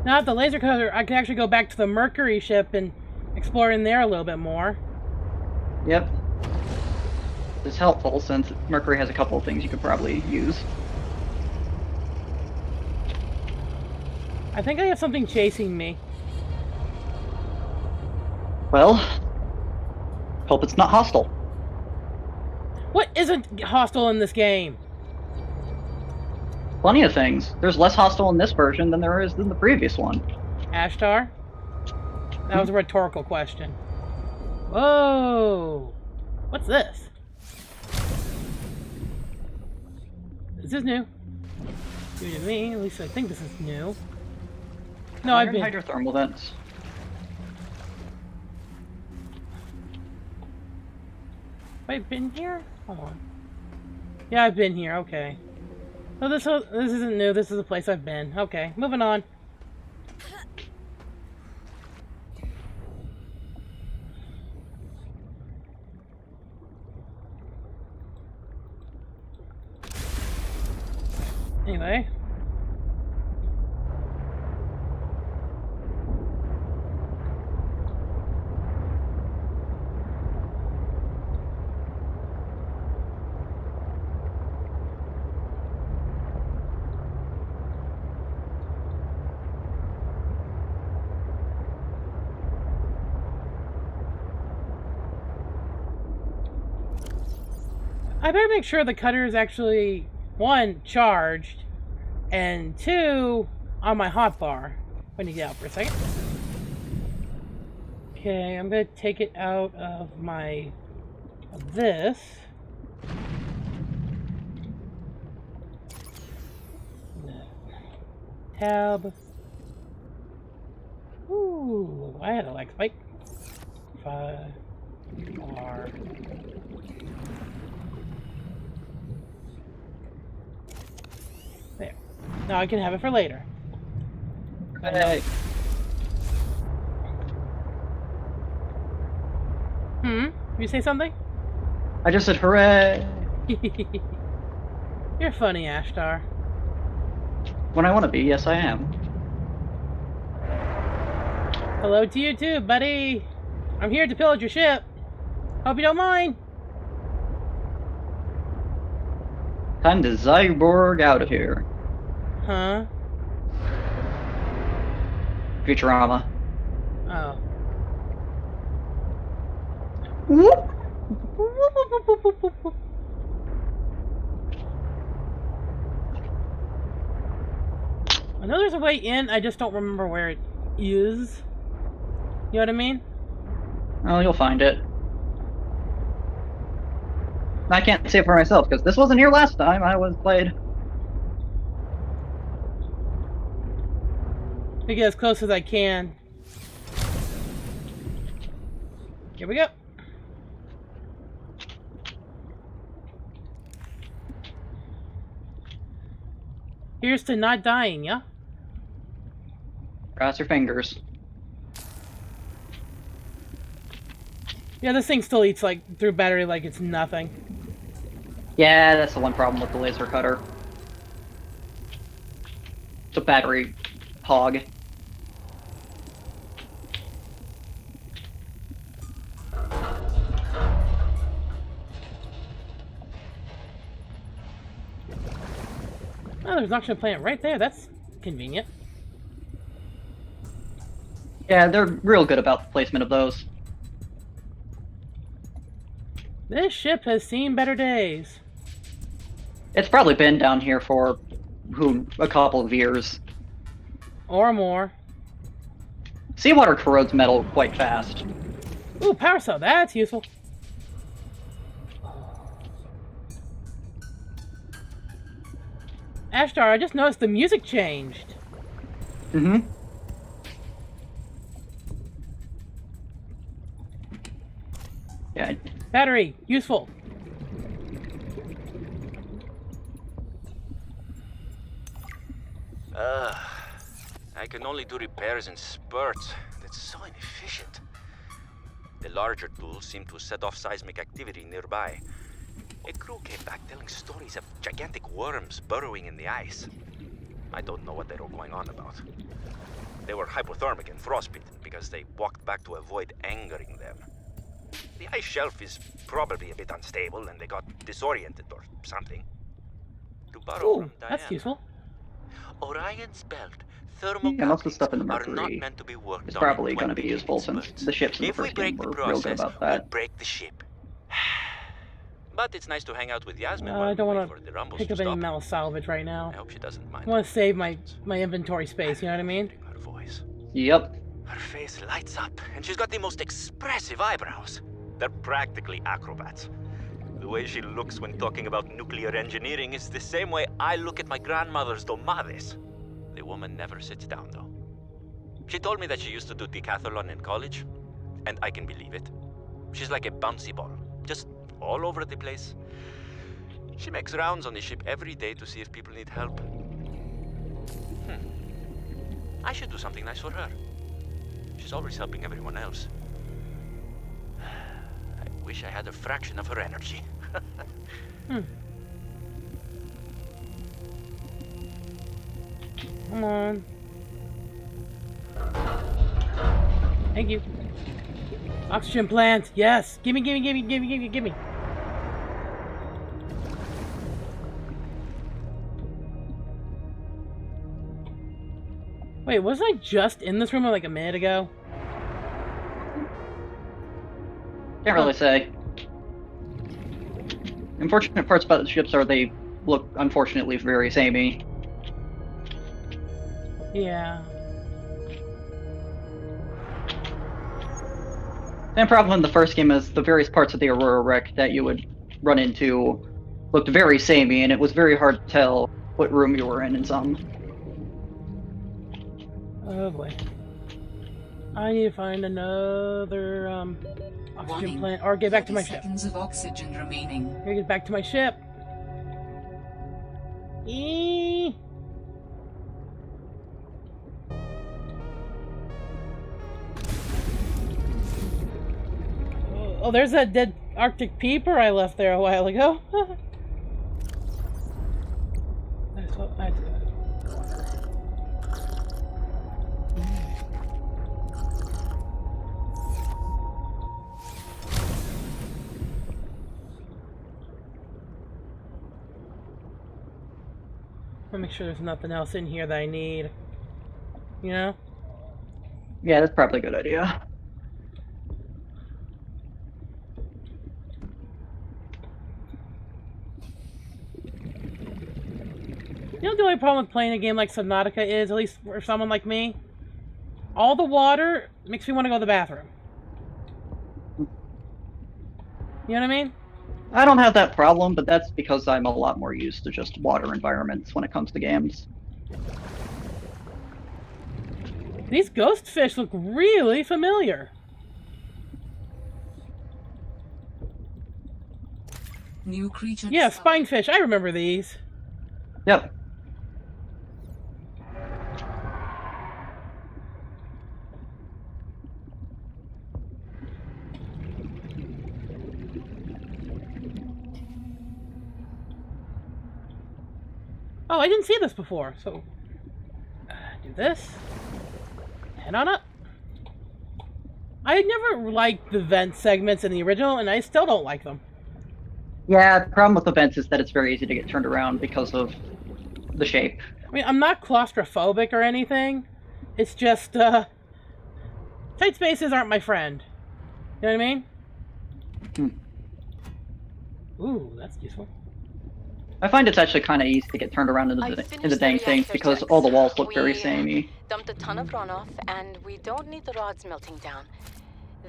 Now at the laser cutter, I can actually go back to the Mercury ship and explore in there a little bit more. Yep. It's helpful since Mercury has a couple of things you could probably use. I think I have something chasing me. Well, hope it's not hostile. What isn't hostile in this game? Plenty of things. There's less hostile in this version than there is in the previous one. Ashtar? That was a rhetorical question. Whoa! What's this? This is new. New to me, at least I think this is new. No, I've been... hydrothermal vents. I've been here? Hold on. Yeah, I've been here, okay. So this isn't new, this is a place I've been. Okay, moving on. Anyway. I better make sure the cutter is actually, one, charged, and two, on my hotbar. Let me get out for a second. Okay, I'm gonna take it out of this. Tab. Ooh, I had a lag spike. 5 R. There. Now I can have it for later. Hey. You say something? I just said hooray! You're funny, Ashtar. When I want to be, yes I am. Hello to you too, buddy. I'm here to pillage your ship. Hope you don't mind. Time to Zyborg out of here. Huh? Futurama. Oh. Whoop. I know there's a way in, I just don't remember where it is. You know what I mean? Oh, you'll find it. I can't say it for myself, because this wasn't here last time I was played. I get as close as I can. Here we go. Here's to not dying, yeah? Cross your fingers. Yeah, this thing still eats like through battery like it's nothing. Yeah, that's the one problem with the laser cutter. It's a battery hog. Oh, there's an oxygen plant right there. That's convenient. Yeah, they're real good about the placement of those. This ship has seen better days. It's probably been down here for a couple of years. Or more. Seawater corrodes metal quite fast. Ooh, power cell. That's useful. Ashtar, I just noticed the music changed. Mm-hmm. Yeah. Battery. Useful. I can only do repairs in spurts. That's so inefficient. The larger tools seem to set off seismic activity nearby. A crew came back telling stories of gigantic worms burrowing in the ice. I don't know what they were going on about. They were hypothermic and frostbitten because they walked back to avoid angering them. The ice shelf is probably a bit unstable and they got disoriented or something. To borrow Ooh, from that's Diana, useful. Orion's belt thermal Yeah, most of the stuff in the are not Mercury meant to be worked is on probably in going to be 20 useful since spurts. the ships in the If we first game break the were real good process, about we'll that. break the ship. But it's nice to hang out with Yasmin I while don't we want wait for the to rumbles pick to up any stop. metal salvage right now. I hope she doesn't mind. I want to save my inventory space, you know what I mean? Her voice. Yep. Her face lights up, and she's got the most expressive eyebrows. They're practically acrobats. The way she looks when talking about nuclear engineering is the same way I look at my grandmother's domades. The woman never sits down, though. She told me that she used to do decathlon in college, and I can believe it. She's like a bouncy ball, just all over the place. She makes rounds on the ship every day to see if people need help. I should do something nice for her. She's always helping everyone else. I wish I had a fraction of her energy. Come on. Thank you. Oxygen plant. Yes. Gimme, gimme, gimme, gimme, gimme, gimme. Wait, wasn't I just in this room like a minute ago? Can't really say. Unfortunate parts about the ships are they look, unfortunately, very samey. Yeah. Same problem in the first game is the various parts of the Aurora wreck that you would run into looked very samey, and it was very hard to tell what room you were in some. Oh boy. I need to find another oxygen Warning. plant or get back to 30 my ship. seconds of oxygen remaining. Here, get back to my ship. Eee. Oh, there's that dead Arctic peeper I left there a while ago. That's what I did. I'll make sure there's nothing else in here that I need. You know? Yeah, that's probably a good idea. You know the only problem with playing a game like Subnautica is, at least for someone like me? All the water makes me want to go to the bathroom. You know what I mean? I don't have that problem, but that's because I'm a lot more used to just water environments when it comes to games. These ghost fish look really familiar. New creature Yeah, discovered. spinefish. I remember these. Yep. Oh, I didn't see this before, so... do this. Head on up. I never liked the vent segments in the original, and I still don't like them. Yeah, the problem with events is that it's very easy to get turned around because of the shape. I mean, I'm not claustrophobic or anything. It's just, tight spaces aren't my friend. You know what I mean? Ooh, that's useful. I find it's actually kind of easy to get turned around in the dang thing because all the walls look very samey. Dumped a ton of runoff, and we don't need the rods melting down.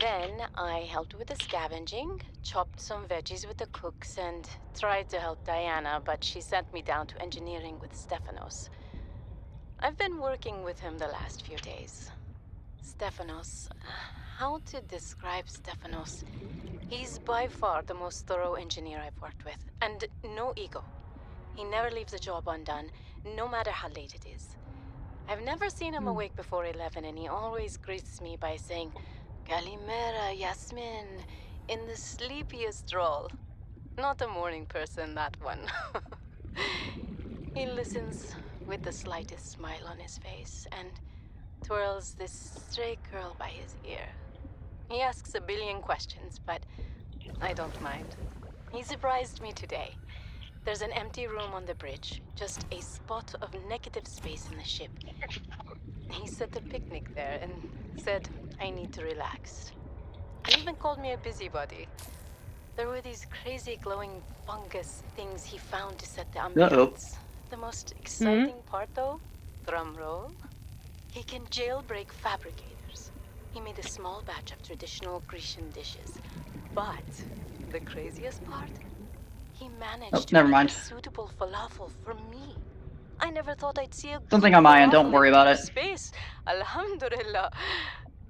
Then I helped with the scavenging, chopped some veggies with the cooks, and tried to help Diana, but she sent me down to engineering with Stefanos. I've been working with him the last few days. Stefanos, how to describe Stefanos? He's by far the most thorough engineer I've worked with, and no ego. He never leaves a job undone, no matter how late it is. I've never seen him awake before 11, and he always greets me by saying, Kalimera, Yasmin, in the sleepiest drawl. Not a morning person, that one. He listens with the slightest smile on his face, and twirls this stray curl by his ear. He asks a billion questions, but I don't mind. He surprised me today. There's an empty room on the bridge, just a spot of negative space in the ship. He set a picnic there and said I need to relax. He even called me a busybody. There were these crazy glowing fungus things he found to set the ambience. The most exciting part though, drum roll, he can jailbreak fabricators. He made a small batch of traditional Grecian dishes. But the craziest part? He managed to make a suitable falafel for me. I never thought I'd see a something on my end, don't worry about it. Space. Alhamdulillah.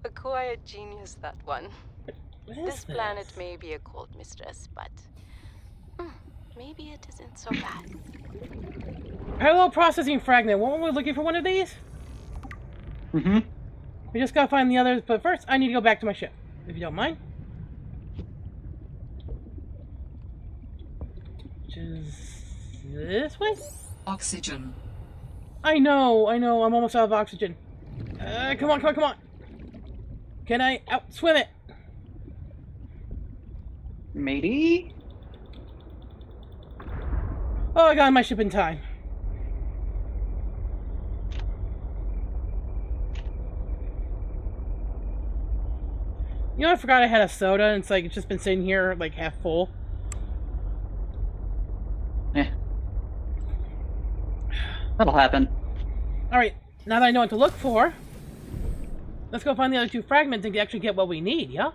A quiet genius, that one. This planet may be a cold mistress, but maybe it isn't so bad. Parallel processing fragment. Weren't we looking for one of these? Mm-hmm. We just gotta find the others, but first I need to go back to my ship, if you don't mind. Which is this way? Oxygen. I know, I'm almost out of oxygen. Come on. Can I outswim it? Matey? Oh, I got on my ship in time. You know, I forgot I had a soda, and it's like, it's just been sitting here, like, half full. Yeah. That'll happen. Alright, now that I know what to look for, let's go find the other two fragments and actually get what we need, yeah?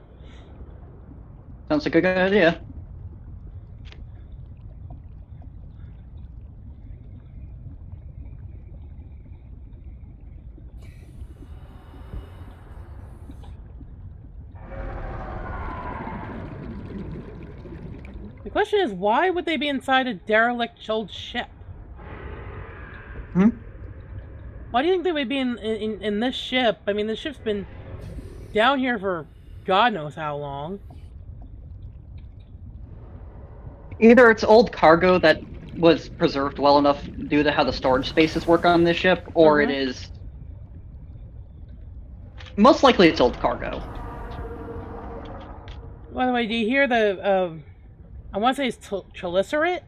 Sounds like a good idea. The question is, why would they be inside a derelict old ship? Why do you think they would be in this ship? I mean, this ship's been down here for God knows how long. Either it's old cargo that was preserved well enough due to how the storage spaces work on this ship, or it is... Most likely it's old cargo. By the way, do you hear the, I want to say it's Chalicerate?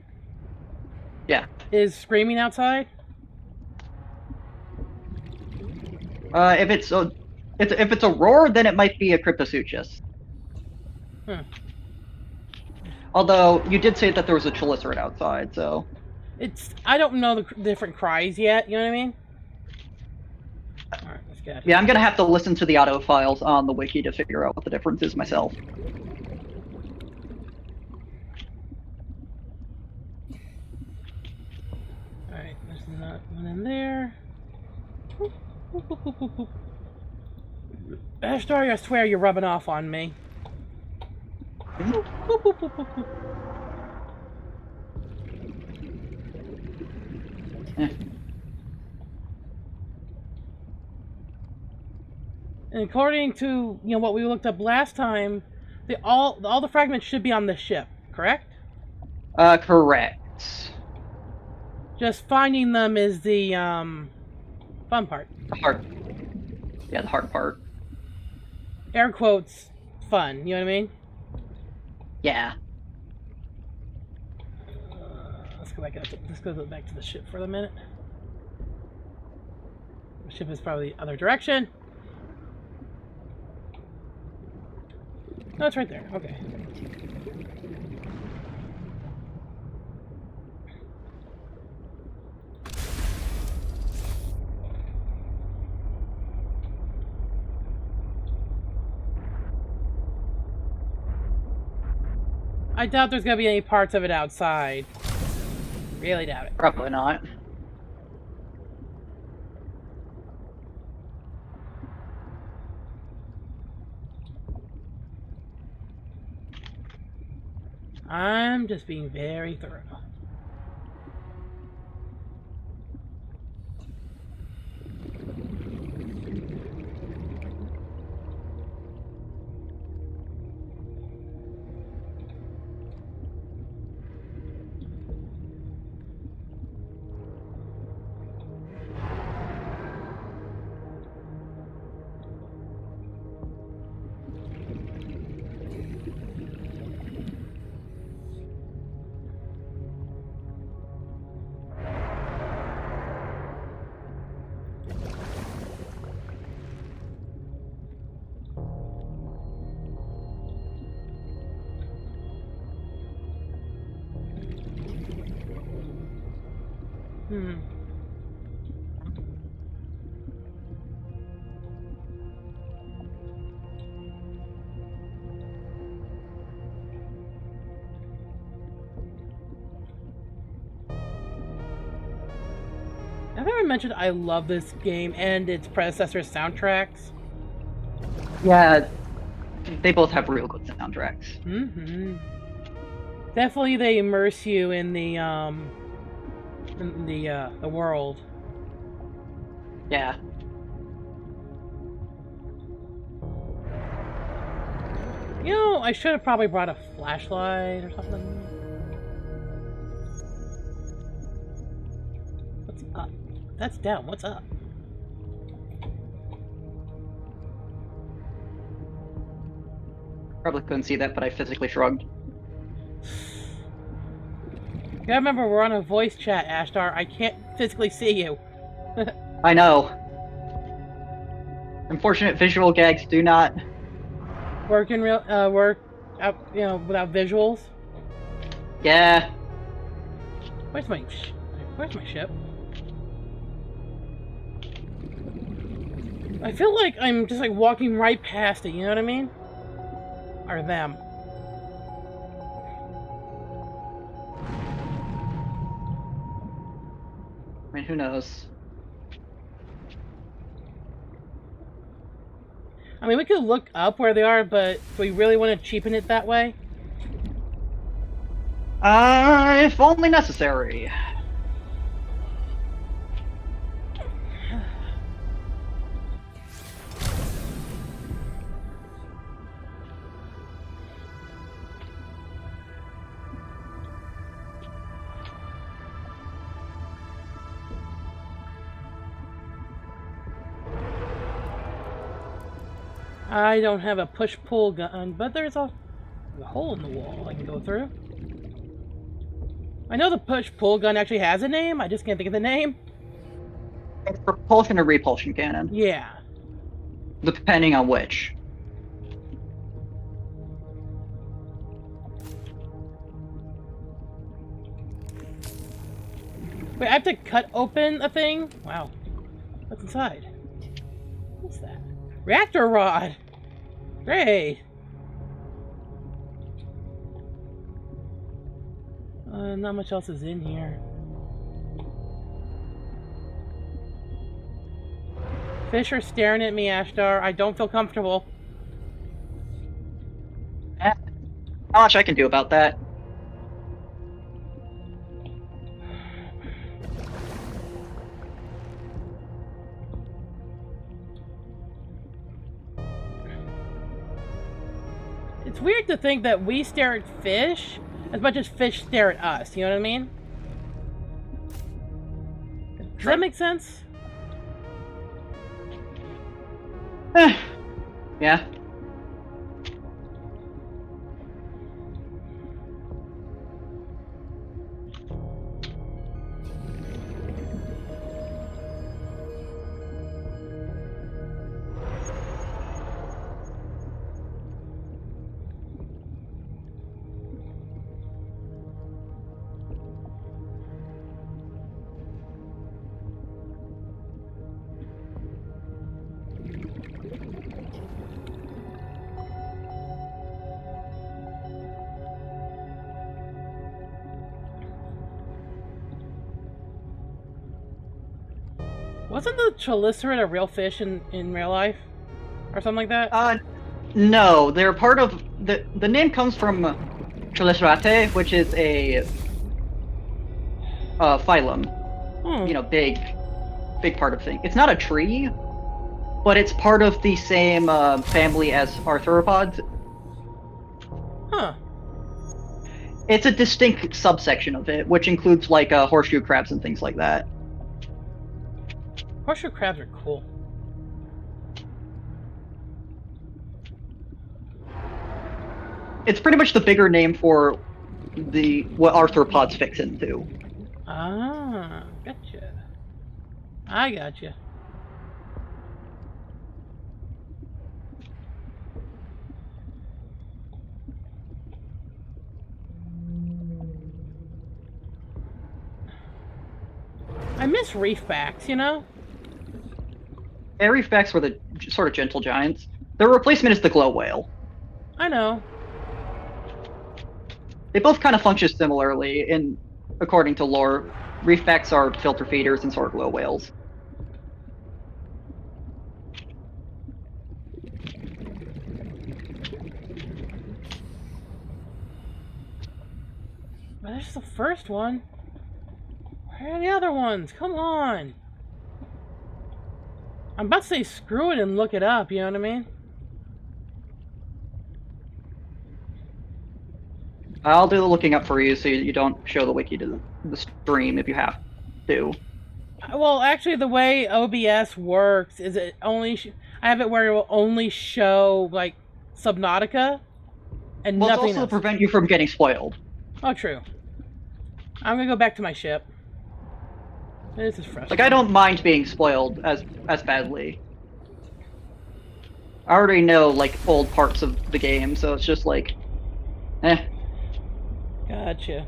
Yeah. Is screaming outside? If it's a roar, then it might be a Cryptosuchus. Although, you did say that there was a Chalicerate outside, so... I don't know the different cries yet, you know what I mean? Alright, let's get out of here. Yeah, I'm gonna have to listen to the auto files on the wiki to figure out what the difference is myself. Alright, there's not one in there. Ashtar, I swear you're rubbing off on me. And according to what we looked up last time, all the fragments should be on this ship, correct? Correct. Just finding them is the fun part. The hard. Yeah, the hard part. Air quotes, fun. You know what I mean? Yeah. Let's go back. Let's go back to the ship for a minute. The ship is probably the other direction. No, it's right there. Okay. I doubt there's gonna be any parts of it outside. Really doubt it. Probably not. I'm just being very thorough. Have I ever mentioned I love this game and its predecessor soundtracks? Yeah, they both have real good soundtracks. Mm-hmm. Definitely, they immerse you in the world. Yeah. You know, I should have probably brought a flashlight or something. What's up? That's down. What's up? Probably couldn't see that, but I physically shrugged. You gotta remember, we're on a voice chat, Ashtar. I can't physically see you. I know. Unfortunate visual gags do not Work in real work out, you know, without visuals. Yeah. Where's my ship? I feel like I'm just like walking right past it. You know what I mean? Or them. I mean, who knows? I mean, we could look up where they are, but do we really want to cheapen it that way? If only necessary. I don't have a push-pull gun, but there's a hole in the wall I can go through. I know the push-pull gun actually has a name, I just can't think of the name. It's propulsion or repulsion cannon, Yeah. depending on which. Wait, I have to cut open a thing? Wow. What's inside? What's that? Reactor rod! Great! Not much else is in here. Fish are staring at me, Ashtar. I don't feel comfortable. Not much I can do about that. It's weird to think that we stare at fish as much as fish stare at us, you know what I mean? Does that make sense? Yeah. Wasn't the Chalicerate a real fish in real life? Or something like that? No, they're part of the name comes from Chalicerate, which is a phylum. Hmm. You know, big part of thing. It's not a tree, but it's part of the same family as arthropods. Huh. It's a distinct subsection of it, which includes like horseshoe crabs and things like that. Horseshoe crabs are cool. It's pretty much the bigger name for what arthropods fix into. Ah, gotcha. I gotcha. I miss reefbacks, you know? Reefbacks were the sort of gentle giants. Their replacement is the glow whale. I know. They both kind of function similarly, according to lore. Reefbacks are filter feeders and sort of glow whales. But there's the first one. Where are the other ones? Come on. I'm about to say screw it and look it up, you know what I mean? I'll do the looking up for you so you don't show the wiki to the stream if you have to. Well, actually, the way OBS works is it only... I have it where it will only show, like, Subnautica and Well, it's nothing also to else. prevent you from getting spoiled. Oh, true. I'm gonna go back to my ship. This is frustrating. Like, I don't mind being spoiled as badly. I already know, like, old parts of the game, so it's just like... eh. Gotcha.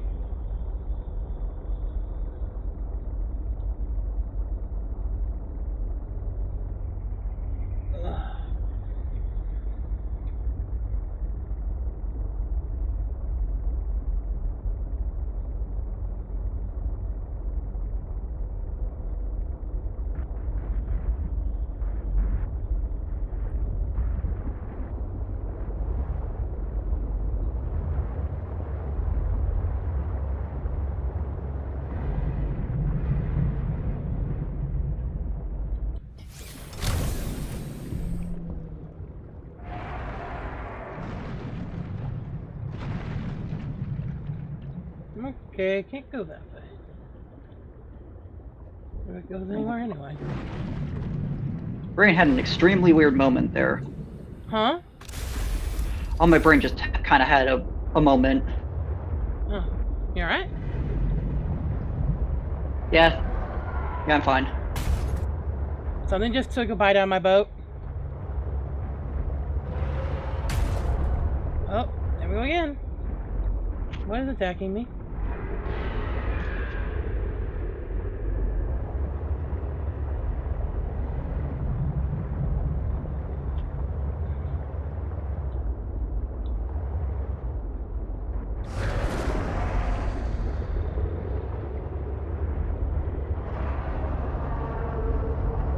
Ugh. Okay, I can't go that way. It goes anywhere anyway. Brain had an extremely weird moment there. Huh? Oh, my brain just kind of had a moment. Oh, you alright? Yeah. Yeah, I'm fine. Something just took a bite out of my boat. Oh, there we go again. What is attacking me?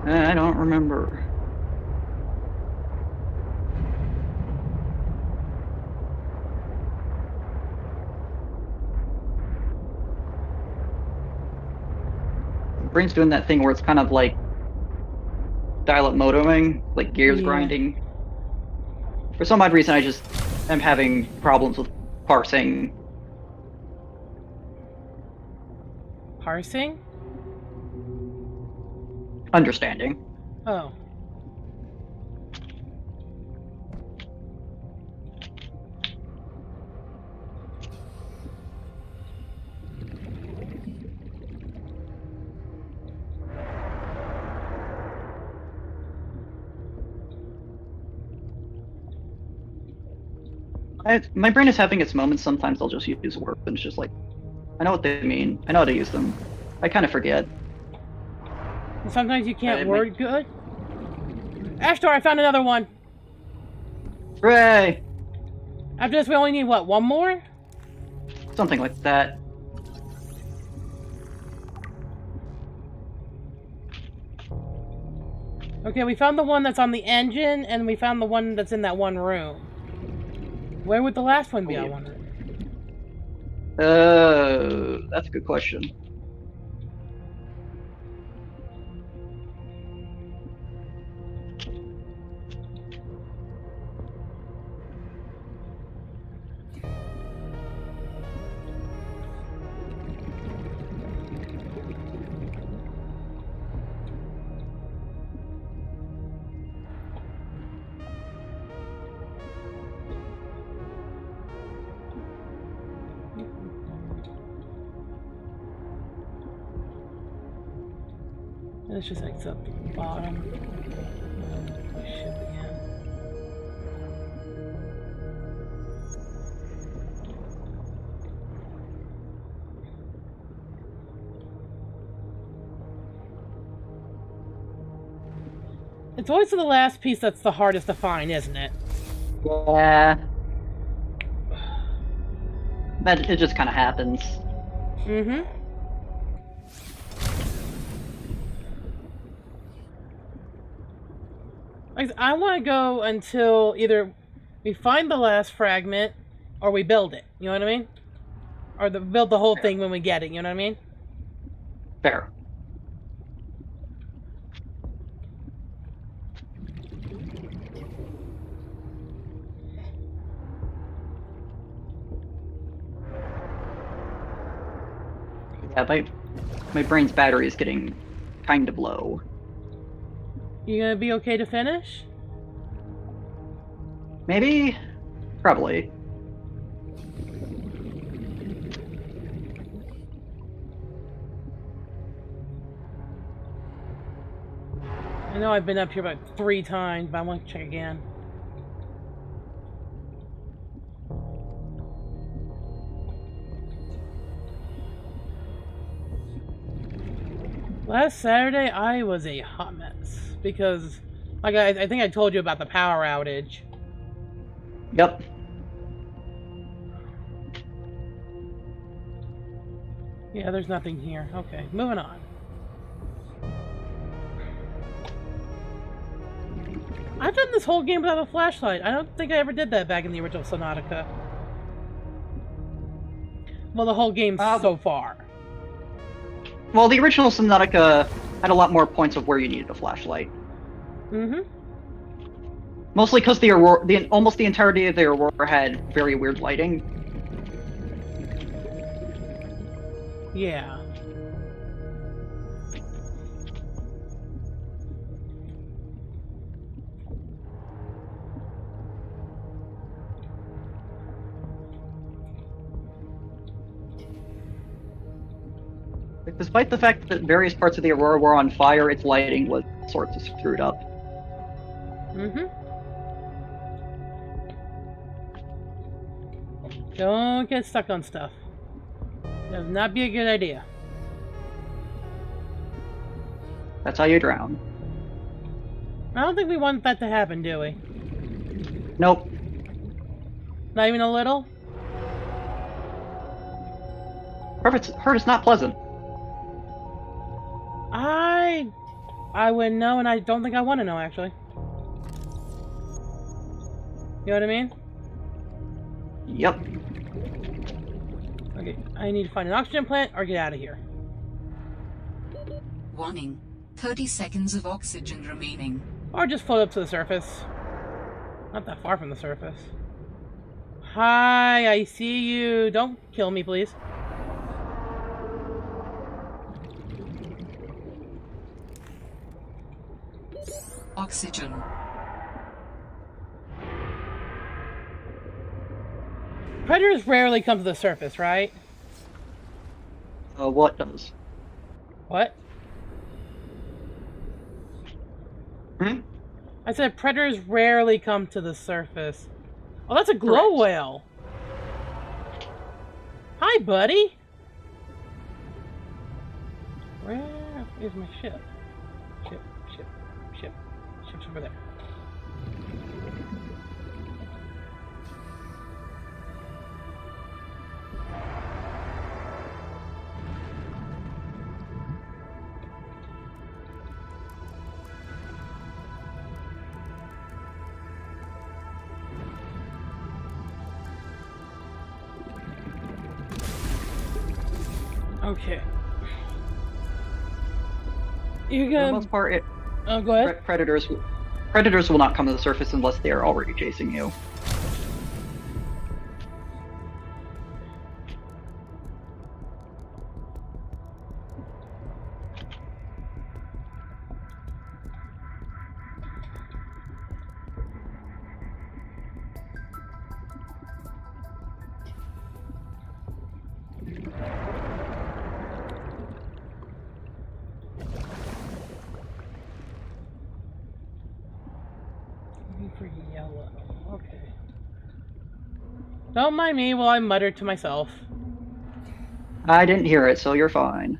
I don't remember. Brain's doing that thing where it's kind of like dial-up modeming, like gears Yeah. grinding. For some odd reason, I just am having problems with parsing. Parsing? understanding. Oh. My brain is having its moments. Sometimes I'll just use words, and it's just like, I know what they mean. I know how to use them. I kind of forget. Sometimes you can't word good. Ashtor, I found another one. Hooray! After this, we only need, what, one more? Something like that. Okay, we found the one that's on the engine, and we found the one that's in that one room. Where would the last one be, I wonder? That's a good question. Let's just exit up the bottom. Ship again. It's always the last piece that's the hardest to find, isn't it? Yeah. That it just kind of happens. Mm-hmm. Like, I want to go until either we find the last fragment or we build it. You know what I mean? Or build the whole thing when we get it. You know what I mean? Fair. Yeah, my brain's battery is getting kind of low. You gonna be okay to finish? Maybe? Probably. I know I've been up here about 3 times, but I want to check again. Last Saturday, I was a hot mess because, like, I think I told you about the power outage. Yep. Yeah, there's nothing here. Okay, moving on. I've done this whole game without a flashlight. I don't think I ever did that back in the original Subnautica. Well, the whole game so far. Well, the original Subnautica had a lot more points of where you needed a flashlight. Mm-hmm. Mostly because almost the entirety of the Aurora had very weird lighting. Yeah. Despite the fact that various parts of the Aurora were on fire, its lighting was sort of screwed up. Mm-hmm. Don't get stuck on stuff. That would not be a good idea. That's how you drown. I don't think we want that to happen, do we? Nope. Not even a little? Hurt is not pleasant. I wouldn't know, and I don't think I want to know, actually. You know what I mean? Yep. Okay, I need to find an oxygen plant or get out of here. Warning. 30 seconds of oxygen remaining. Or just float up to the surface. Not that far from the surface. Hi, I see you. Don't kill me, please. oxygen. Predators rarely come to the surface, right? What does? What? Hmm? I said predators rarely come to the surface. Oh, that's a glow Correct. whale. Hi, buddy. Where is my ship? Ship. Ship's over there. Okay. You For the gonna? most part, Oh, go ahead. predators will not come to the surface unless they are already chasing you. Looking for yellow. Okay. Don't mind me while I mutter to myself. I didn't hear it, so you're fine.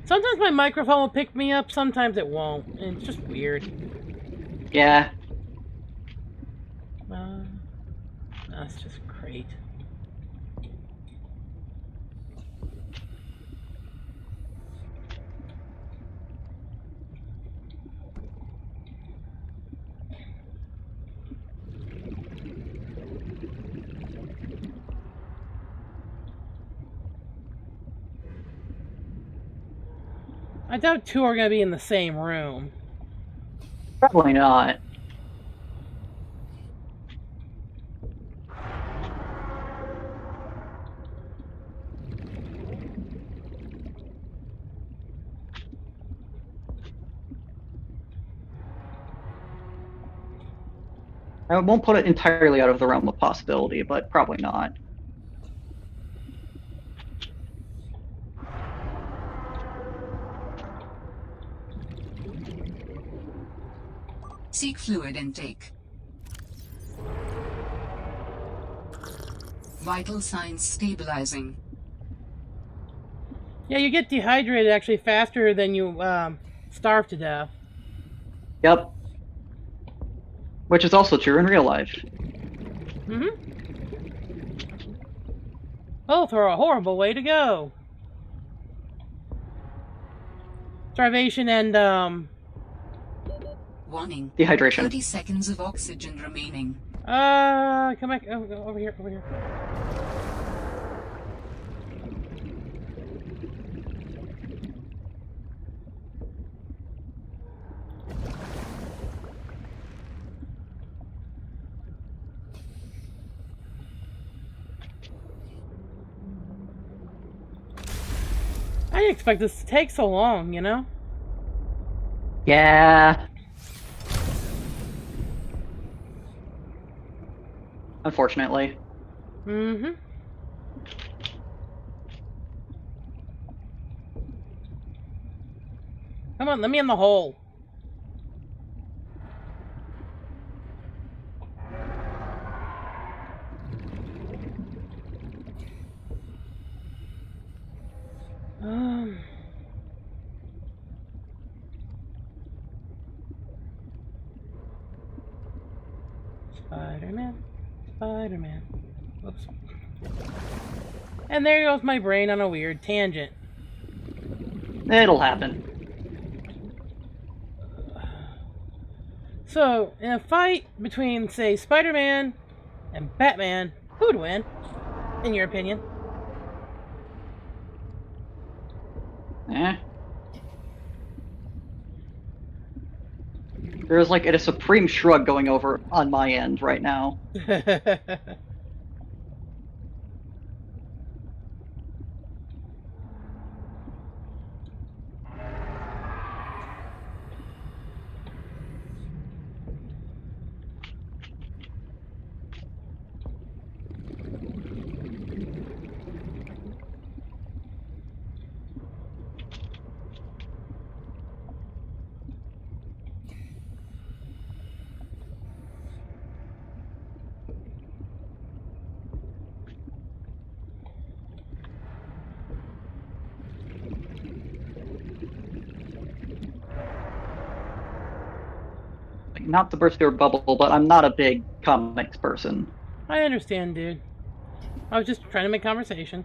Sometimes my microphone will pick me up, sometimes it won't. And it's just weird. Yeah. That's just great. I doubt two are going to be in the same room. Probably not. I won't put it entirely out of the realm of possibility, but probably not. Seek fluid intake. Vital signs stabilizing. Yeah, you get dehydrated actually faster than you starve to death. Yep. Which is also true in real life. Mm-hmm. Both are a horrible way to go. Starvation and Warning. Dehydration. 30 seconds of oxygen remaining. come back over here. I didn't expect this to take so long, you know? Yeah. Unfortunately. Mm-hmm. Come on, let me in the hole. Spider-Man. Whoops. And there goes my brain on a weird tangent. It'll happen. So, in a fight between, say, Spider-Man and Batman, who would win, in your opinion? Eh. There's like a supreme shrug going over on my end right now. not to burst your bubble, but I'm not a big comics person. I understand, dude. I was just trying to make conversation.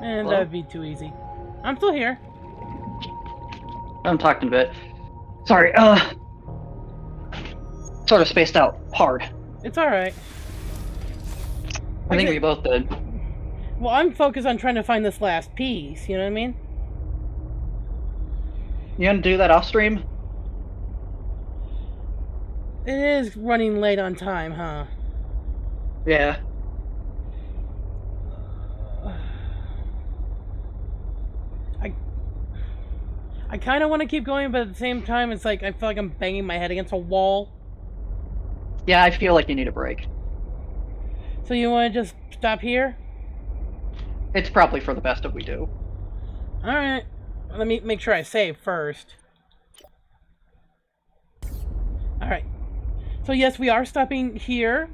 And Hello? that'd be too easy. I'm still here. I'm talking a bit. Sorry, sort of spaced out hard. It's alright. I think we both did. Well, I'm focused on trying to find this last piece, you know what I mean? You gonna do that off stream? It is running late on time, huh? Yeah. I kind of want to keep going, but at the same time, it's like I feel like I'm banging my head against a wall. Yeah, I feel like you need a break. So you want to just stop here? It's probably for the best if we do. Alright. Let me make sure I save first. Alright. So yes, we are stopping here.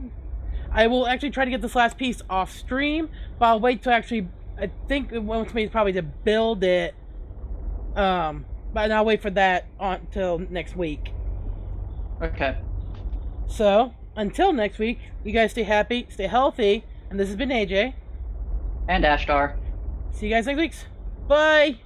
I will actually try to get this last piece off stream, but I'll wait to actually, I think it wants me probably to build it. But I'll wait for that until next week. Okay. So, until next week, you guys stay happy, stay healthy, and this has been AJ. And Ashtar. See you guys next week. Bye!